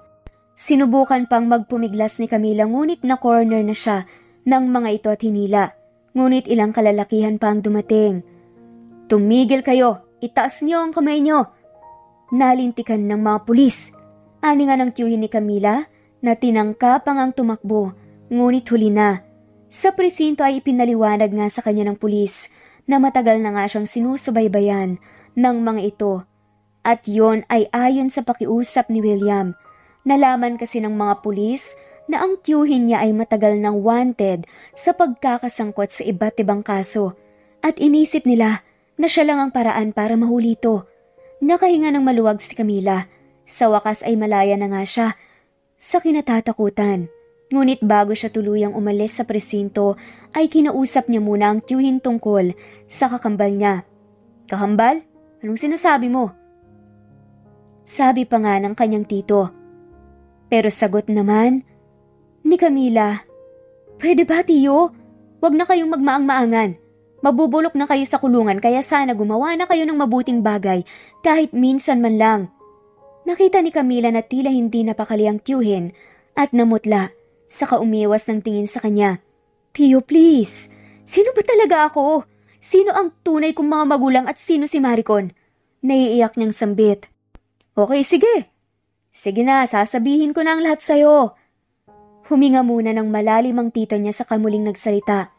Speaker 1: Sinubukan pang magpumiglas ni Camila ngunit na corner na siya ng mga ito at hinila. Ngunit ilang kalalakihan pa ang dumating. Tumigil kayo, itaas niyo ang kamay niyo. Nalintikan ng mga pulis. Ani nga ng tiyuhin ni Camila na tinangka pang ang tumakbo, ngunit huli na. Sa presinto ay ipinaliwanag nga sa kanya ng pulis na matagal na nga siyang sinusubaybayan ng mga ito. At yon ay ayon sa pakiusap ni William. Nalaman kasi ng mga pulis na ang tiyuhin niya ay matagal nang wanted sa pagkakasangkot sa iba't ibang kaso. At inisip nila na siya lang ang paraan para mahuli ito. Nakahinga ng maluwag si Camila. Sa wakas ay malaya na nga siya sa kinatatakutan. Ngunit bago siya tuluyang umalis sa presinto, ay kinausap niya muna ang tiyuhin tungkol sa kakambal niya. Kakambal? Anong sinasabi mo? Sabi pa nga ng kanyang tito. Pero sagot naman ni Camila, pwede ba tiyo? Huwag na kayong magmaang-maangan. Mabubulok na kayo sa kulungan kaya sana gumawa na kayo ng mabuting bagay kahit minsan man lang. Nakita ni Camila na tila hindi napakali ang tiyuhin at namutla, saka umiwas ng tingin sa kanya. Tiyo, please. Sino ba talaga ako? Sino ang tunay kong mga magulang at sino si Maricon? Naiiyak niyang sambit. Okay, sige. Sige na, sasabihin ko na ang lahat sa'yo. Huminga muna ng malalim ang tito niya sa kamuling nagsalita.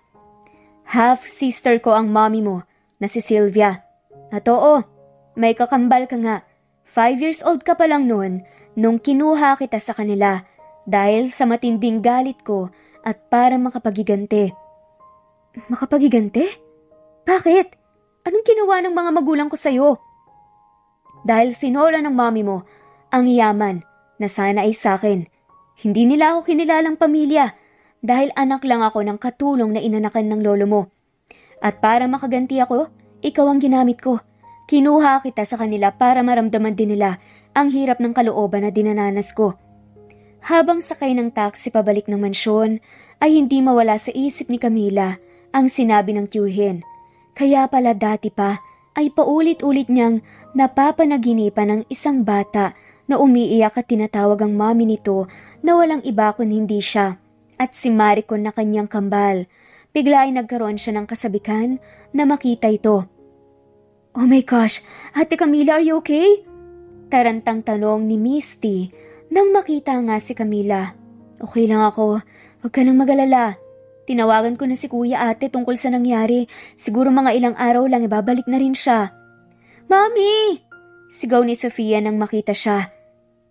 Speaker 1: Half-sister ko ang mommy mo, na si Sylvia. At oo, may kakambal ka nga. 5 years old ka pa lang noon nung kinuha kita sa kanila dahil sa matinding galit ko at para makapagigante. Makapagigante? Bakit? Anong ginawa ng mga magulang ko sa'yo? Dahil sinola ng mommy mo ang yaman na sana ay sa'kin. Hindi nila ako kinilalang pamilya dahil anak lang ako ng katulong na inanakan ng lolo mo. At para makaganti ako, ikaw ang ginamit ko. Kinuha kita sa kanila para maramdaman din nila ang hirap ng kalooban na dinananas ko. Habang sakay ng taxi pabalik ng mansyon, ay hindi mawala sa isip ni Camila ang sinabi ng tiyuhin. Kaya pala dati pa ay paulit-ulit niyang napapanaginipan ng isang bata na umiiyak at tinatawag ang mami nito na walang iba kundi hindi siya at si Maricon na kanyang kambal. Bigla ay nagkaroon siya ng kasabikan na makita ito. Oh my gosh, Ate Camila, are you okay? Tarantang tanong ni Misty nang makita nga si Camila. Okay lang ako, huwag ka nang mag-alala. Tinawagan ko na si Kuya Ate tungkol sa nangyari. Siguro mga ilang araw lang ibabalik na rin siya. Mami! Sigaw ni Sofia nang makita siya.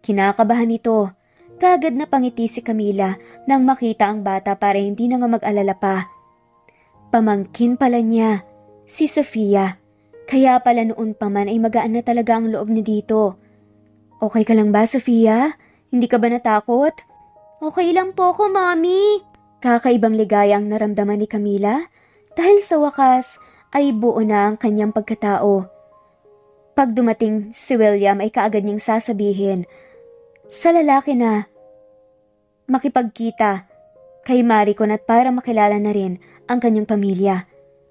Speaker 1: Kinakabahan ito. Kagad na pangiti si Camila nang makita ang bata para hindi na nga mag-alala pa. Pamangkin pala niya, si Sofia. Kaya pala noon pa man ay magaan na talaga ang loob niya dito. Okay ka lang ba, Sofia? Hindi ka ba natakot? Okay lang po ako, Mami. Kakaibang ligaya ang naramdaman ni Camila dahil sa wakas ay buo na ang kanyang pagkatao. Pag dumating si William ay kaagad niyang sasabihin sa lalaki na makipagkita kay Maricon at para makilala na rin ang kanyang pamilya.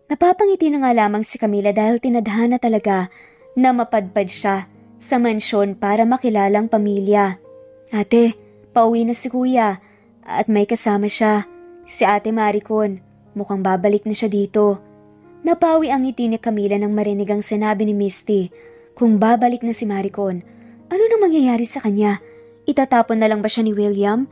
Speaker 1: Napapangiti na nga lamang si Camila dahil tinadhana talaga na mapadpad siya sa mansyon para makilalang pamilya. Ate, pauwi na si Kuya at may kasama siya, si Ate Maricon. Mukhang babalik na siya dito. Napawi ang ngiti ni Camila nang marinig ang sinabi ni Misty. Kung babalik na si Maricon, ano nang mangyayari sa kanya? Itatapon na lang ba siya ni William?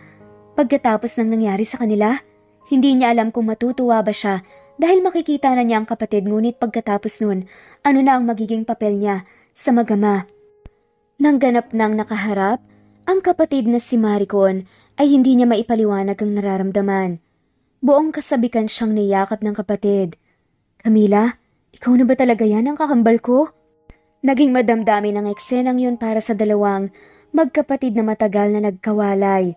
Speaker 1: Pagkatapos ng nangyari sa kanila, hindi niya alam kung matutuwa ba siya dahil makikita na niya ang kapatid, ngunit pagkatapos nun, ano na ang magiging papel niya sa mag-ama. Nang ganap nang nakaharap, ang kapatid na si Maricon ay hindi niya maipaliwanag ang nararamdaman. Buong kasabikan siyang niyakap ng kapatid. Camila, ikaw na ba talaga yan ang kakambal ko? Naging madamdami ng eksenang yun para sa dalawang magkapatid na matagal na nagkawalay.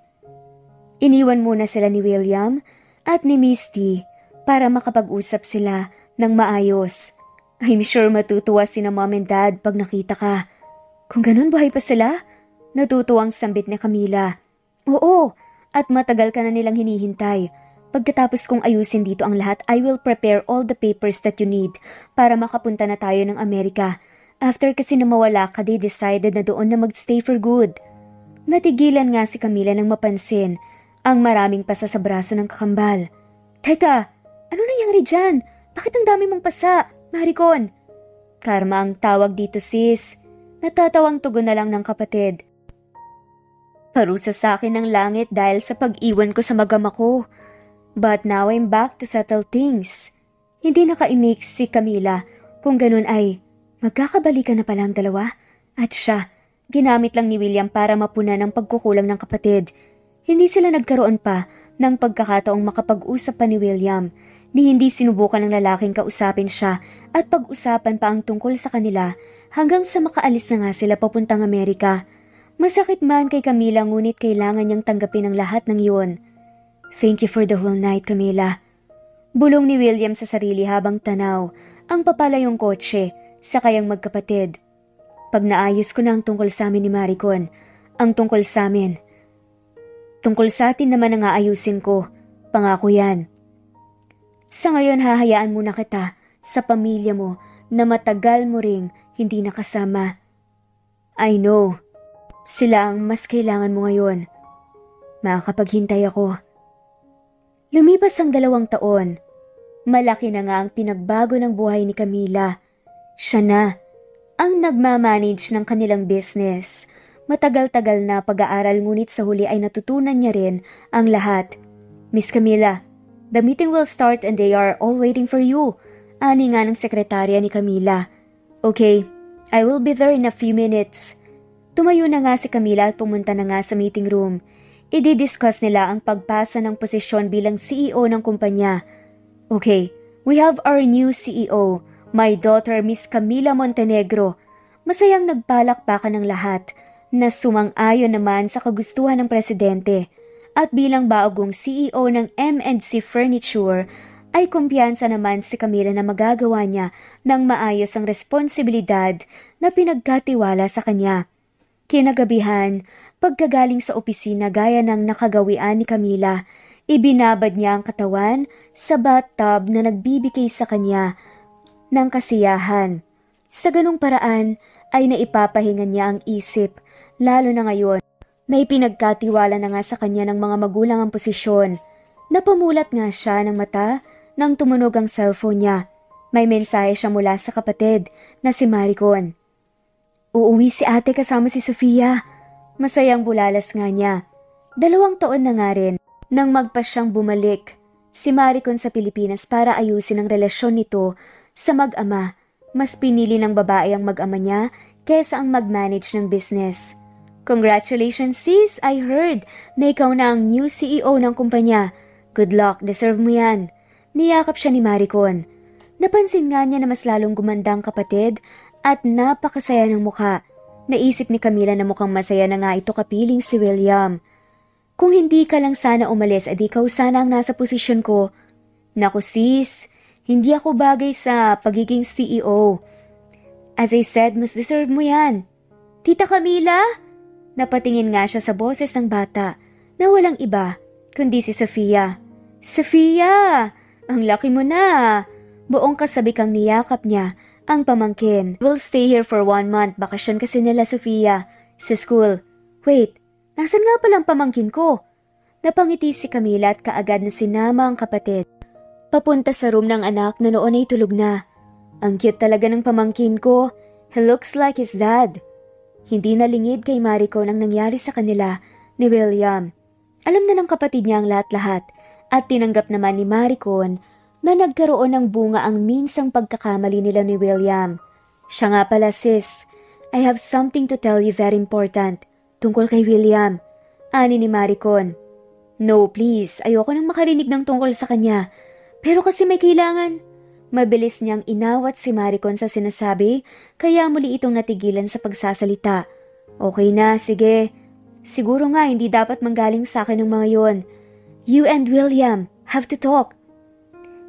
Speaker 1: Iniwan muna sila ni William at ni Misty para makapag-usap sila ng maayos. I'm sure matutuwa sina mom and dad pag nakita ka. Kung ganun, buhay pa sila? Natutuwang sambit ni Camila. Oo, at matagal ka na nilang hinihintay. Pagkatapos kong ayusin dito ang lahat, I will prepare all the papers that you need para makapunta na tayo ng Amerika. After kasi na mawala ka, they decided na doon na magstay for good. Natigilan nga si Camila nang mapansin ang maraming pasa sa braso ng kakambal. Teka, ano nangyari dyan? Bakit ang dami mong pasa, Maricon? Karma ang tawag dito, sis. Natatawang tugon na lang ng kapatid. Parusa sa akin ng langit dahil sa pag-iwan ko sa mag-ama ko. But now I'm back to settle things. Hindi nakaimik si Camila. Kung ganun ay, magkakabalikan na pala ang dalawa. At siya, ginamit lang ni William para mapunan ang pagkukulang ng kapatid. Hindi sila nagkaroon pa ng pagkakataong makapag-usap pa ni William, ni hindi sinubukan ng lalaking kausapin siya at pag-usapan pa ang tungkol sa kanila hanggang sa makaalis na nga sila papuntang Amerika. Masakit man kay Camila, ngunit kailangan niyang tanggapin ang lahat ng iyon. Thank you for the whole night, Camila. Bulong ni William sa sarili habang tanaw ang papalayong kotse sa kayang magkapatid. Pag naayos ko na ang tungkol sa amin ni Maricon, ang tungkol sa amin. Tungkol sa atin naman ang aayusin ko. Pangako yan. Sa ngayon, hahayaan muna kita sa pamilya mo na matagal mo ring hindi nakasama. I know. Sila ang mas kailangan mo ngayon. Makakapaghintay ako. Lumipas ang 2 taon. Malaki na nga ang pinagbago ng buhay ni Camila. Siya na ang nagmamanage ng kanilang business. Matagal-tagal na pag-aaral, ngunit sa huli ay natutunan niya rin ang lahat. Miss Camila, the meeting will start and they are all waiting for you. Ani nga ng sekretarya ni Camila. Okay, I will be there in a few minutes. Tumayo na nga si Camila at pumunta na nga sa meeting room. I-discuss nila ang pagpasa ng posisyon bilang CEO ng kumpanya. Okay, we have our new CEO, my daughter Miss Camila Montenegro. Masayang nagpalakpakan ng lahat na sumang-ayon naman sa kagustuhan ng presidente. At bilang baogong CEO ng M&C Furniture, ay kumpiyansa naman si Camila na magagawa niya ng maayos ang responsibilidad na pinagkatiwala sa kanya. Kinagabihan, pagkagaling sa opisina gaya ng nakagawian ni Camila, ibinabad niya ang katawan sa bathtub na nagbibigay sa kanya ng kasiyahan. Sa ganung paraan ay naipapahinga niya ang isip, lalo na ngayon na ipinagkatiwala na nga sa kanya ng mga magulang ang posisyon. Napamulat nga siya ng mata nang tumunog ang cellphone niya. May mensahe siya mula sa kapatid na si Maricon. Uuwi si ate kasama si Sofia. Masayang bulalas nga niya. 2 taon na nga rin nang magpa siyang bumalik si Maricon sa Pilipinas para ayusin ang relasyon nito sa mag-ama. Mas pinili ng babae ang mag-ama niya kesa ang mag-manage ng business. Congratulations sis, I heard na ikaw na ang new CEO ng kumpanya. Good luck, deserve mo yan. Niyakap siya ni Maricon. Napansin nga niya na mas lalong gumanda ang kapatid at napakasaya ng mukha. Naisip ni Camila na mukhang masaya na nga ito kapiling si William. Kung hindi ka lang sana umalis, edi ikaw sana ang nasa posisyon ko. Naku sis, hindi ako bagay sa pagiging CEO. As I said, mas deserve mo yan. Tita Camila? Napatingin nga siya sa boses ng bata na walang iba kundi si Sofia. Sofia! Ang laki mo na! Buong kasabikang niyakap niya ang pamangkin. We'll stay here for 1 month. Bakasyon kasi nila Sofia sa school. Wait, nasan nga palang pamangkin ko? Napangiti si Camila at kaagad na sinama ang kapatid. Papunta sa room ng anak na noon ay tulog na. Ang cute talaga ng pamangkin ko. He looks like his dad. Hindi nalingid kay Maricon ang nangyari sa kanila ni William. Alam na ng kapatid niya ang lahat-lahat at tinanggap naman ni Maricon na nagkaroon ng bunga ang minsang pagkakamali nila ni William. Siya nga pala sis, I have something to tell you very important tungkol kay William, ani ni Maricon. No please, ayoko nang makarinig ng tungkol sa kanya. Pero kasi may kailangan. Mabilis niyang inawat si Maricon sa sinasabi kaya muli itong natigilan sa pagsasalita. Okay na, sige. Siguro nga hindi dapat manggaling sa akin ng mga yon. You and William have to talk.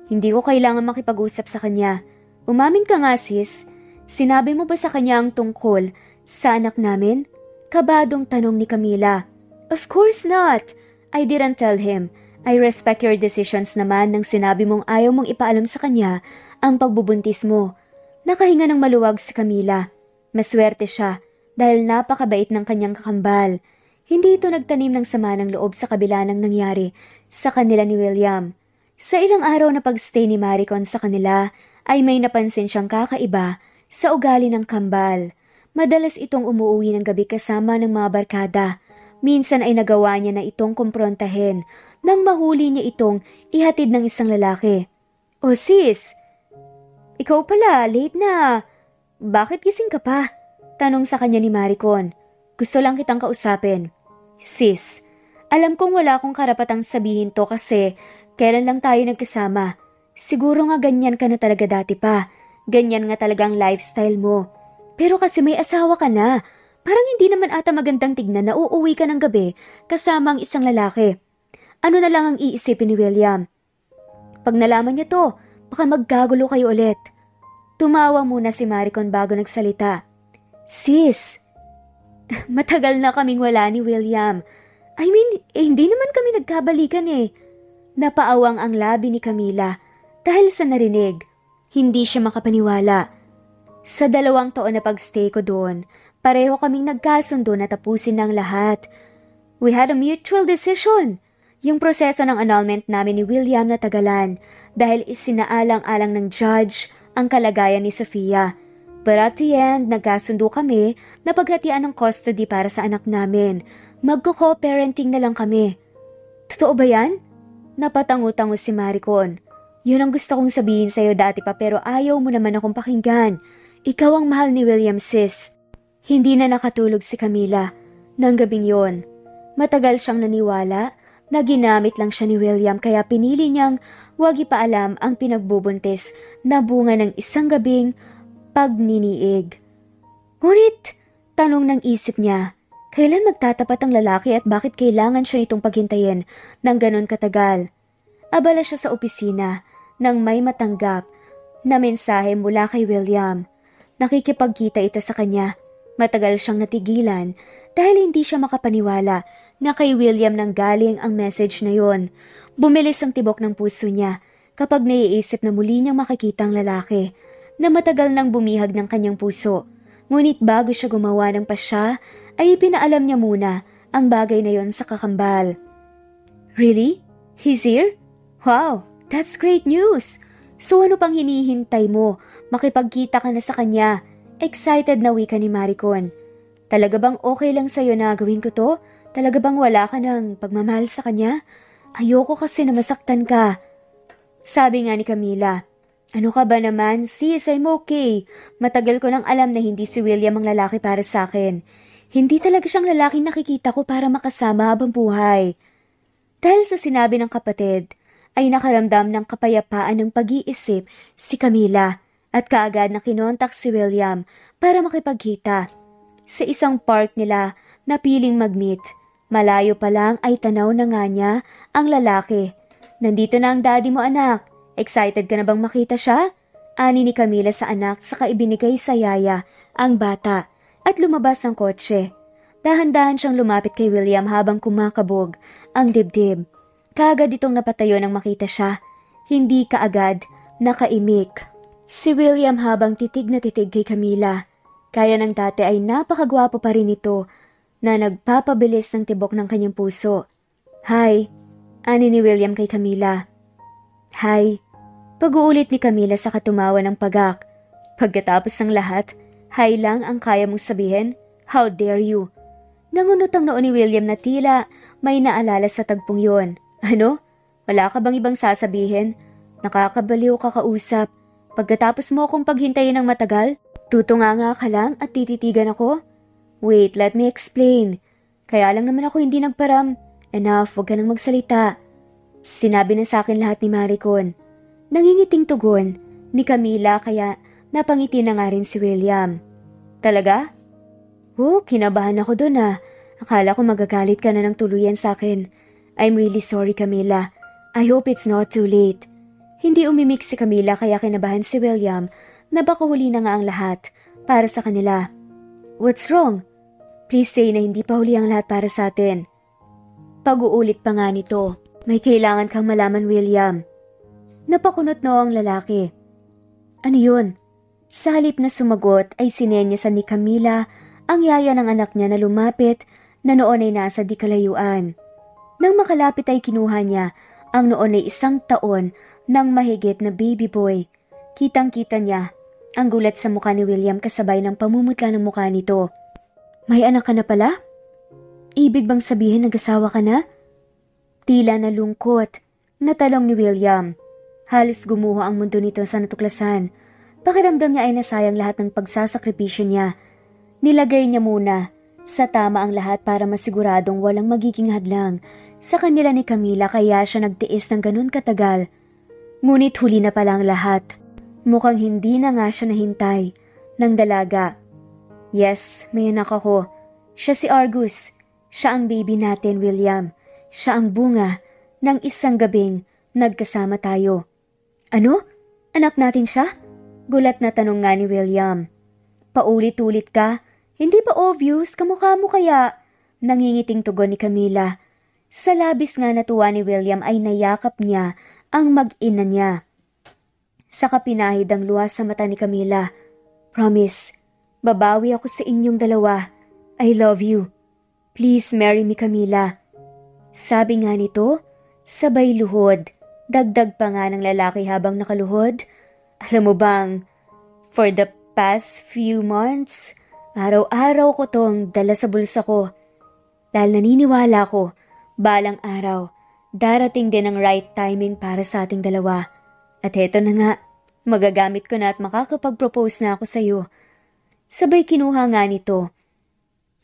Speaker 1: Hindi ko kailangan makipag-usap sa kanya. Umamin ka nga sis. Sinabi mo ba sa kanya ang tungkol sa anak namin? Kabadong tanong ni Camila. Of course not. I didn't tell him. I respect your decisions naman nang sinabi mong ayaw mong ipaalam sa kanya ang pagbubuntis mo. Nakahinga ng maluwag si Camila. Maswerte siya dahil napakabait ng kanyang kakambal. Hindi ito nagtanim ng sama ng loob sa kabila ng nangyari sa kanila ni William. Sa ilang araw na pagstay ni Maricon sa kanila ay may napansin siyang kakaiba sa ugali ng kambal. Madalas itong umuuwi ng gabi kasama ng mga barkada. Minsan ay nagawa niya na itong kumprontahin nang mahuli niya itong ihatid ng isang lalaki. O sis, ikaw pala, late na. Bakit gising ka pa? Tanong sa kanya ni Maricon. Gusto lang kitang kausapin. Sis, alam kong wala akong karapatang sabihin to kasi kailan lang tayo nagkasama. Siguro nga ganyan ka na talaga dati pa. Ganyan nga talaga ang lifestyle mo. Pero kasi may asawa ka na. Parang hindi naman ata magandang tignan na uuwi ka ng gabi kasama ang isang lalaki. Ano na lang ang iisipin ni William? Pag nalaman niya to, baka magkagulo kayo ulit. Tumawa muna si Maricon bago nagsalita. Sis, matagal na kaming wala ni William. I mean, hindi naman kami nagkabalikan eh. Napaawang ang labi ni Camila dahil sa narinig. Hindi siya makapaniwala. Sa 2 taon na pagstay ko doon, pareho kaming nagkasundo na tapusin ng lahat. We had a mutual decision. Yung proseso ng annulment namin ni William na tagalan dahil isinaalang-alang ng judge ang kalagayan ni Sofia. But at the end, nagkasundo kami na paghatian ng custody para sa anak namin. Magko-co-parenting na lang kami. Totoo ba yan? Napatango-tango si Maricon. Yun ang gusto kong sabihin sa'yo dati pa pero ayaw mo naman akong pakinggan. Ikaw ang mahal ni William sis. Hindi na nakatulog si Camila nang gabing yon. Matagal siyang naniwala na ginamit lang siya ni William kaya pinili niyang huwag ipaalam ang pinagbubuntis na bunga ng isang gabing pagniniig. Ngunit, tanong ng isip niya, kailan magtatapat ang lalaki at bakit kailangan siya nitong paghintayin ng ganon katagal? Abala siya sa opisina nang may matanggap na mensahe mula kay William. Nakikipagkita ito sa kanya. Matagal siyang natigilan dahil hindi siya makapaniwala na kay William nang galing ang message na yon. Bumilis ang tibok ng puso niya kapag naiisip na muli niyang makikita ang lalaki na matagal nang bumihag ng kanyang puso. Ngunit bago siya gumawa ng pasya, ay ipinaalam niya muna ang bagay na yon sa kakambal. Really? He's here? Wow, that's great news! So ano pang hinihintay mo? Makipagkita ka na sa kanya. Excited na wika ni Maricon. Talaga bang okay lang sa'yo na gawin ko to? Talaga bang wala ka ng pagmamahal sa kanya? Ayoko kasi na masaktan ka. Sabi nga ni Camila. Ano ka ba naman? Sis, I'm okay. Matagal ko nang alam na hindi si William ang lalaki para sa akin. Hindi talaga siyang lalaking nakikita ko para makasama habang buhay. Dahil sa sinabi ng kapatid, ay nakaramdam ng kapayapaan ng pag-iisip si Camila at kaagad na kinontak si William para makipagkita. Sa isang park nila na piling mag-meet, malayo pa lang ay tanaw na nga niya ang lalaki. Nandito na ang daddy mo anak, excited ka na bang makita siya? Ani ni Camila sa anak saka ibinigay sa yaya ang bata at lumabas ang kotse. Dahan-dahan siyang lumapit kay William habang kumakabog ang dibdib. Kaagad itong napatayo nang makita siya, hindi kaagad nakaimik. Si William habang titig na titig kay Camila. Kaya ng dati ay napakagwapo pa rin ito na nagpapabilis ng tibok ng kanyang puso. Hi, ani ni William kay Camila. Hi, pag-uulit ni Camila sa katumawa ng pagak. Pagkatapos ng lahat, hi lang ang kaya mong sabihin? How dare you? Nangunot ang noo ni William na tila may naalala sa tagpong yon. Ano? Wala ka bang ibang sasabihin? Nakakabaliw ka kausap. Pagkatapos mo akong paghintayin ng matagal, tutunganga ka lang at tititigan ako? Wait, let me explain. Kaya lang naman ako hindi nagparam. Enough, huwag ka nang magsalita. Sinabi na sa akin lahat ni Maricon. Nangingiting tugon ni Camila kaya napangiti na nga rin si William. Talaga? Kinabahan ako dun ah. Akala ko magagalit ka na ng tuluyan sa akin. I'm really sorry, Camila. I hope it's not too late. Hindi umimik si Camila kaya kinabahan si William na baka huli na nga ang lahat para sa kanila. What's wrong? Please say na hindi pa huli ang lahat para sa atin. Pag-uulit pa nga nito. May kailangan kang malaman, William. Napakunot no ang lalaki. Ano yun? Sa halip na sumagot ay sinenyasan ni Camila ang yaya ng anak niya na lumapit na noon ay nasa di kalayuan. Nang makalapit ay kinuha niya ang noon ay 1 taon ng mahigit na baby boy. Kitang-kita niya ang gulat sa mukha ni William kasabay ng pamumutla ng mukha nito. May anak ka na pala? Ibig bang sabihin nag-asawa ka na? Tila nalungkot na talong ni William. Halos gumuho ang mundo nito sa natuklasan. Pakiramdam niya ay nasayang lahat ng pagsasakripisyo niya. Nilagay niya muna sa tama ang lahat para masiguradong walang magiging hadlang sa kanila ni Camila kaya siya nagtiis ng ganun katagal. Ngunit huli na pala ang lahat. Mukhang hindi na nga siya nahintay ng dalaga. Yes, may anak ako. Siya si Argus. Siya ang baby natin, William. Siya ang bunga ng isang gabing nagkasama tayo. Ano? Anak natin siya? Gulat na tanong nga ni William. Paulit-ulit ka? Hindi ba obvious? Kamukha mo kaya? Nangingiting tugon ni Camila. Sa labis nga natuwa ni William ay nayakap niya ang mag-ina niya. Saka pinahid ang luha sa mata ni Camila. Promise, babawi ako sa inyong dalawa. I love you. Please marry me, Camila. Sabi nga nito, sabay luhod. Dagdag pa nga ng lalaki habang nakaluhod. Alam mo bang, for the past few months, araw-araw ko tong dala sa bulsa ko. Dahil naniniwala ko, balang araw, darating din ang right timing para sa ating dalawa. At heto na nga, magagamit ko na at makakapag-propose na ako sa iyo. Sabay kinuha nga nito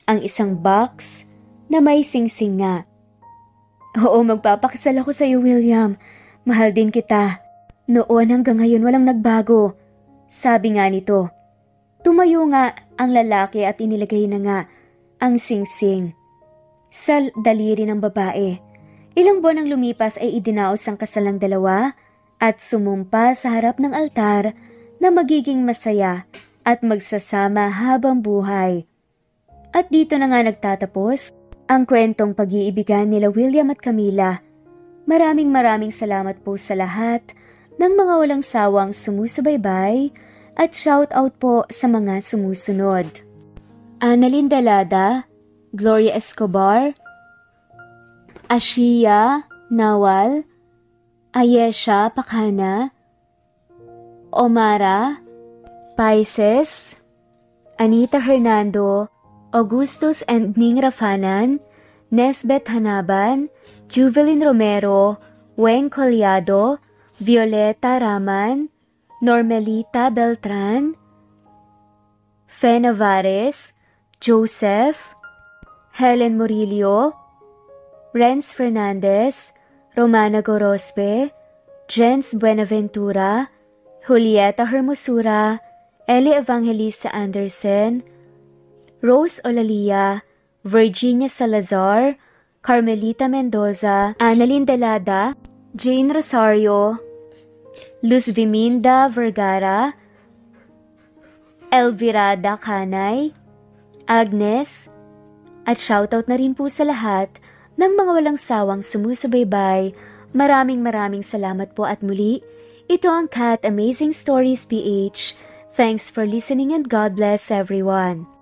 Speaker 1: ang isang box na may singsing nga. Oo, magpapakasal ako sa iyo, William. Mahal din kita. Noon hanggang ngayon walang nagbago. Sabi nga nito. Tumayo nga ang lalaki at inilagay na nga ang singsing sa daliri ng babae. Ilang buwan ang lumipas ay idinaos ang kasal ng dalawa at sumumpa sa harap ng altar na magiging masaya at magsasama habang buhay. At dito na nga nagtatapos ang kwentong pag-iibigan nila William at Camila. Maraming salamat po sa lahat ng mga walang sawang sumusubaybay at shout out po sa mga sumusunod. Annalyn Dalada, Gloria Escobar, Ashia Nawal, Ayesha Pakana, Omara Paises, Anita Hernando, Augustus and Ning Rafanan, Nesbeth Hanaban, Juvelin Romero, Weng Collado, Violeta Raman, Normelita Beltran, Fe Navares, Joseph, Helen Murillo, Renz Fernandez, Romana Gorospe, Jens Buenaventura, Julieta Hermosura, Eli Evangelista Anderson, Rose Olalia, Virginia Salazar, Carmelita Mendoza, Annalyn Dalada, Jane Rosario, Luz Viminda Vergara, Elvirada Canay, Agnes, at shoutout na rin po sa lahat ng mga walang sawang sumusubaybay. Maraming salamat po at muli. Ito ang Cat Amazing Stories PH. Thanks for listening and God bless everyone.